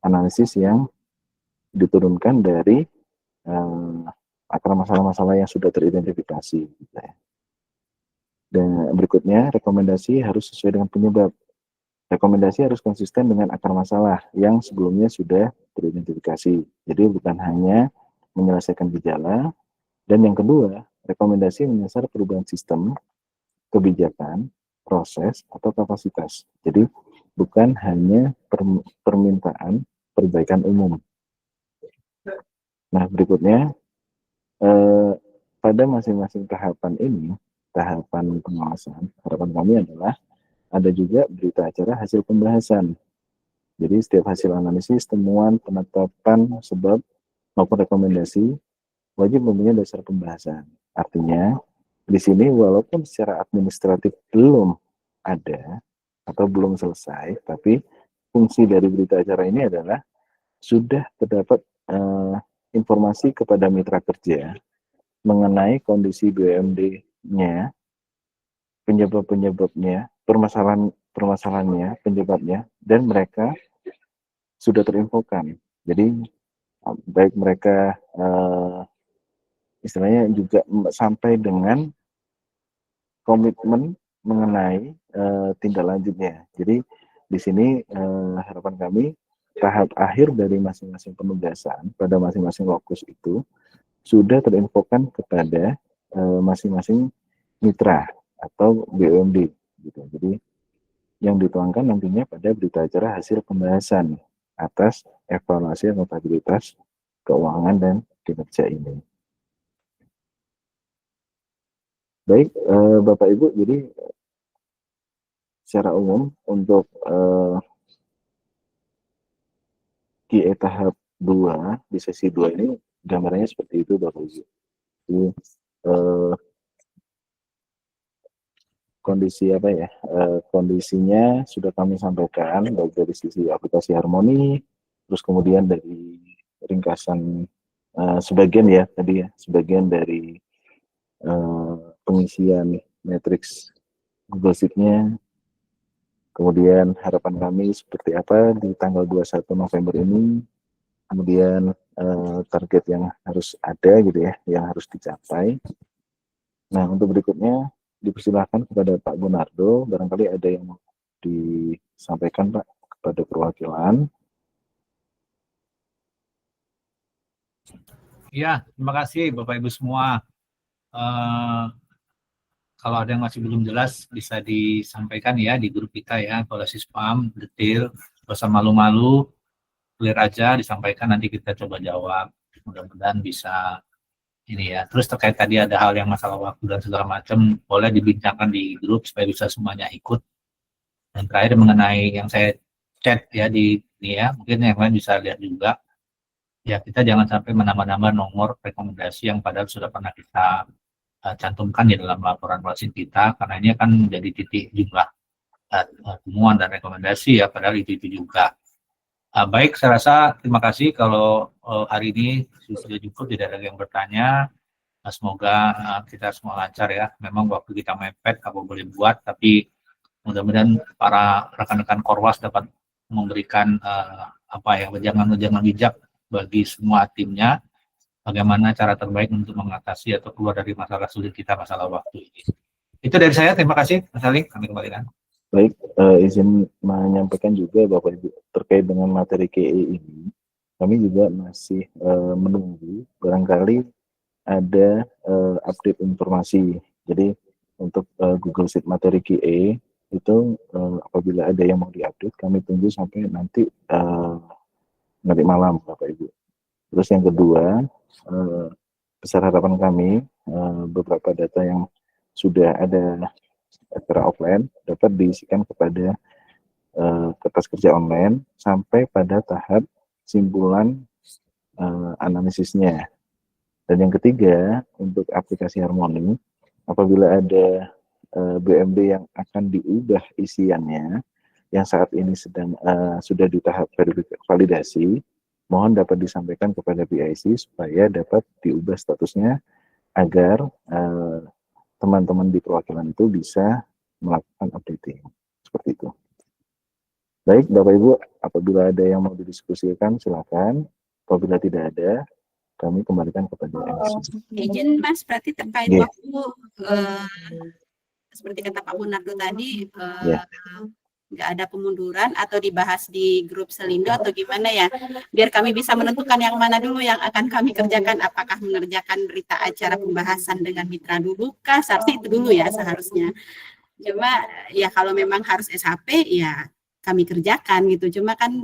analisis yang diturunkan dari akar masalah-masalah yang sudah teridentifikasi. Dan berikutnya, rekomendasi harus sesuai dengan penyebab. Rekomendasi harus konsisten dengan akar masalah yang sebelumnya sudah teridentifikasi. Jadi bukan hanya menyelesaikan gejala. Dan yang kedua, rekomendasi menyasar perubahan sistem, kebijakan, proses, atau kapasitas. Jadi bukan hanya permintaan perbaikan umum. Nah, berikutnya, pada masing-masing tahapan ini, tahapan pengawasan, harapan kami adalah ada juga berita acara hasil pembahasan. Jadi setiap hasil analisis, temuan, penetapan, sebab, maupun rekomendasi, wajib mempunyai dasar pembahasan. Artinya, di sini walaupun secara administratif belum ada atau belum selesai, tapi fungsi dari berita acara ini adalah sudah terdapat informasi kepada mitra kerja mengenai kondisi BUMD-nya, penyebab-penyebabnya, permasalahannya, penyebabnya, dan mereka sudah terinfokan. Jadi baik mereka istilahnya juga sampai dengan komitmen mengenai tindak lanjutnya. Jadi di sini harapan kami tahap akhir dari masing-masing penugasan pada masing-masing lokus itu sudah terinfokan kepada masing-masing mitra atau BUMD gitu. Jadi yang dituangkan nantinya pada berita acara hasil pembahasan atas evaluasi akuntabilitas keuangan dan kinerja ini. Baik, Bapak Ibu, jadi secara umum untuk QA tahap 2 di sesi 2 ini gambarannya seperti itu, Bapak Ibu. Jadi, kondisi apa ya? Kondisinya sudah kami sampaikan baik dari sisi aplikasi Harmoni, terus kemudian dari ringkasan sebagian ya tadi ya, sebagian dari pengisian matriks Google Sheet-nya, kemudian harapan kami seperti apa di tanggal 21 November ini, kemudian target yang harus ada gitu ya, yang harus dicapai. Nah, untuk berikutnya dipersilahkan kepada Pak Bonardo, barangkali ada yang mau disampaikan Pak kepada perwakilan. Ya, terima kasih Bapak Ibu semua. Kalau ada yang masih belum jelas bisa disampaikan ya di grup kita ya, kalau spam detail, gak usah malu-malu, clear aja disampaikan, nanti kita coba jawab. Mudah-mudahan bisa ini ya. Terus terkait tadi ada hal yang masalah waktu dan segala macam, boleh dibincangkan di grup supaya bisa semuanya ikut. Dan terakhir mengenai yang saya chat ya di ini ya, mungkin yang lain bisa lihat juga. Ya, kita jangan sampai menambah-nambah nomor rekomendasi yang padahal sudah pernah kita cantumkan di dalam laporan vaksin kita, karena ini akan menjadi titik jumlah temuan dan rekomendasi ya, padahal itu juga. Baik, saya rasa terima kasih kalau hari ini sudah cukup, tidak ada yang bertanya. Semoga kita semua lancar ya. Memang waktu kita mepet, apa boleh buat, tapi mudah-mudahan para rekan-rekan Korwas dapat memberikan jangan bijak bagi semua timnya, bagaimana cara terbaik untuk mengatasi atau keluar dari masalah sulit kita, masalah waktu ini. Itu dari saya, terima kasih Mas Ali, kami kembalikan. Baik, izin menyampaikan juga Bapak Ibu terkait dengan materi KE ini, kami juga masih menunggu barangkali ada update informasi. Jadi untuk Google Sheet materi KE itu apabila ada yang mau diupdate, kami tunggu sampai nanti malam Bapak Ibu. Terus yang kedua, besar harapan kami beberapa data yang sudah ada secara offline dapat diisikan kepada kertas kerja online sampai pada tahap simpulan analisisnya. Dan yang ketiga, untuk aplikasi Harmoni, apabila ada BUMD yang akan diubah isiannya, yang saat ini sedang sudah di tahap validasi, mohon dapat disampaikan kepada PIC supaya dapat diubah statusnya agar teman-teman di perwakilan itu bisa melakukan updating. Seperti itu. Baik, Bapak Ibu, apabila ada yang mau didiskusikan, silakan. Apabila tidak ada, kami kembalikan kepada MC. Izin Mas, berarti terkait waktu, seperti kata Pak Bonardo tadi, nggak ada pemunduran atau dibahas di grup Selindo atau gimana ya, biar kami bisa menentukan yang mana dulu yang akan kami kerjakan, apakah mengerjakan berita acara pembahasan dengan mitra dulu kah, seharusnya itu dulu ya seharusnya. Cuma ya kalau memang harus SHP ya kami kerjakan gitu, cuma kan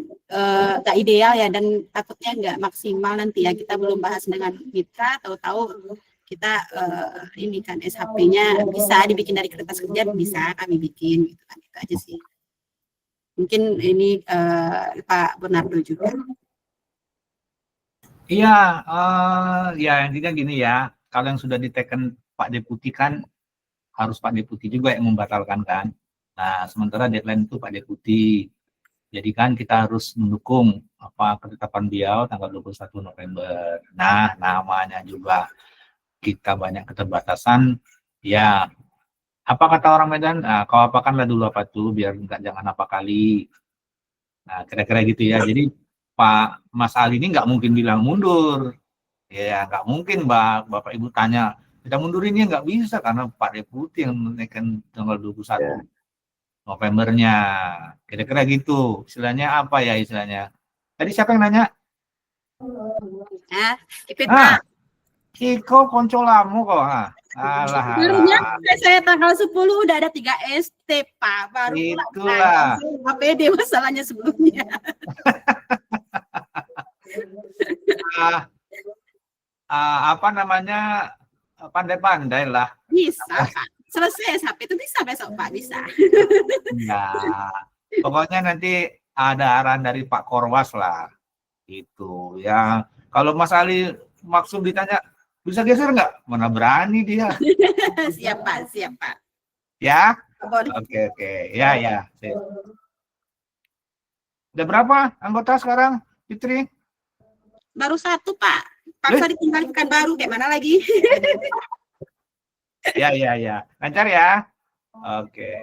nggak ideal ya, dan takutnya nggak maksimal nanti ya, kita belum bahas dengan mitra, tahu-tahu kita ini kan SHP-nya bisa dibikin dari kertas kerja, bisa kami bikin gitu kan, itu aja sih. Mungkin ini Pak Bonardo juga. Iya, ya intinya gini ya, kalau yang sudah diteken Pak Deputi kan harus Pak Deputi juga yang membatalkan kan. Nah, sementara deadline itu Pak Deputi. Jadi kan kita harus mendukung ketetapan beliau tanggal 21 November. Nah, namanya juga kita banyak keterbatasan, ya apa kata orang Medan, kau apakanlah dulu apa tuh biar jangan apa kali. Nah, kira-kira gitu ya. Jadi Pak Mas Ali ini nggak mungkin bilang mundur. Ya, nggak mungkin Bapak Ibu tanya, kita mundurinnya nggak bisa karena Pak Deputi yang menaikkan tanggal 21 Novembernya. Kira-kira gitu. Istilahnya apa ya istilahnya? Tadi siapa yang nanya? Iko konco lamu kok. Alah. Barunya saya tanggal 10 udah ada 3 ST, Pak. Baru itulah. APD masalahnya sebelumnya. Apa namanya? Pandai-pandai lah. Bisa, Pak. Selesai sampai itu bisa besok, Pak. Bisa. Enggak. Pokoknya nanti ada arahan dari Pak Korwas lah. Itu ya. Kalau Mas Ali maksud ditanya, bisa geser nggak? Mana berani dia. Siap, Pak. Siap, Pak. Ya? Oke. Ya. Sip. Udah berapa anggota sekarang, Fitri? Baru 1, Pak. Paksa ditinggalkan baru, kayak mana lagi? Ya. Lancar ya? Oke.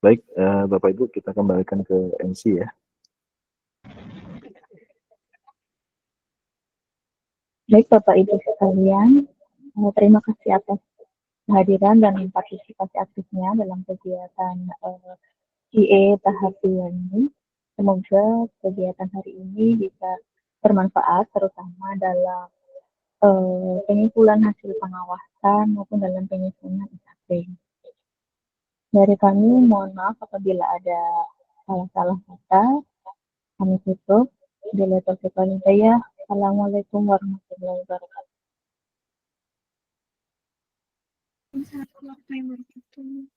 Baik, Bapak Ibu, kita kembalikan ke MC ya. Baik Bapak Ibu sekalian, terima kasih atas kehadiran dan partisipasi aktifnya dalam kegiatan CE tahap 2 ini. Semoga kegiatan hari ini bisa bermanfaat terutama dalam pengumpulan hasil pengawasan maupun dalam penyusunan SAP. Dari kami mohon maaf apabila ada salah-salah kata. Kami tutup. Assalamualaikum warahmatullahi wabarakatuh. Waalaikumsalam warahmatullahi wabarakatuh.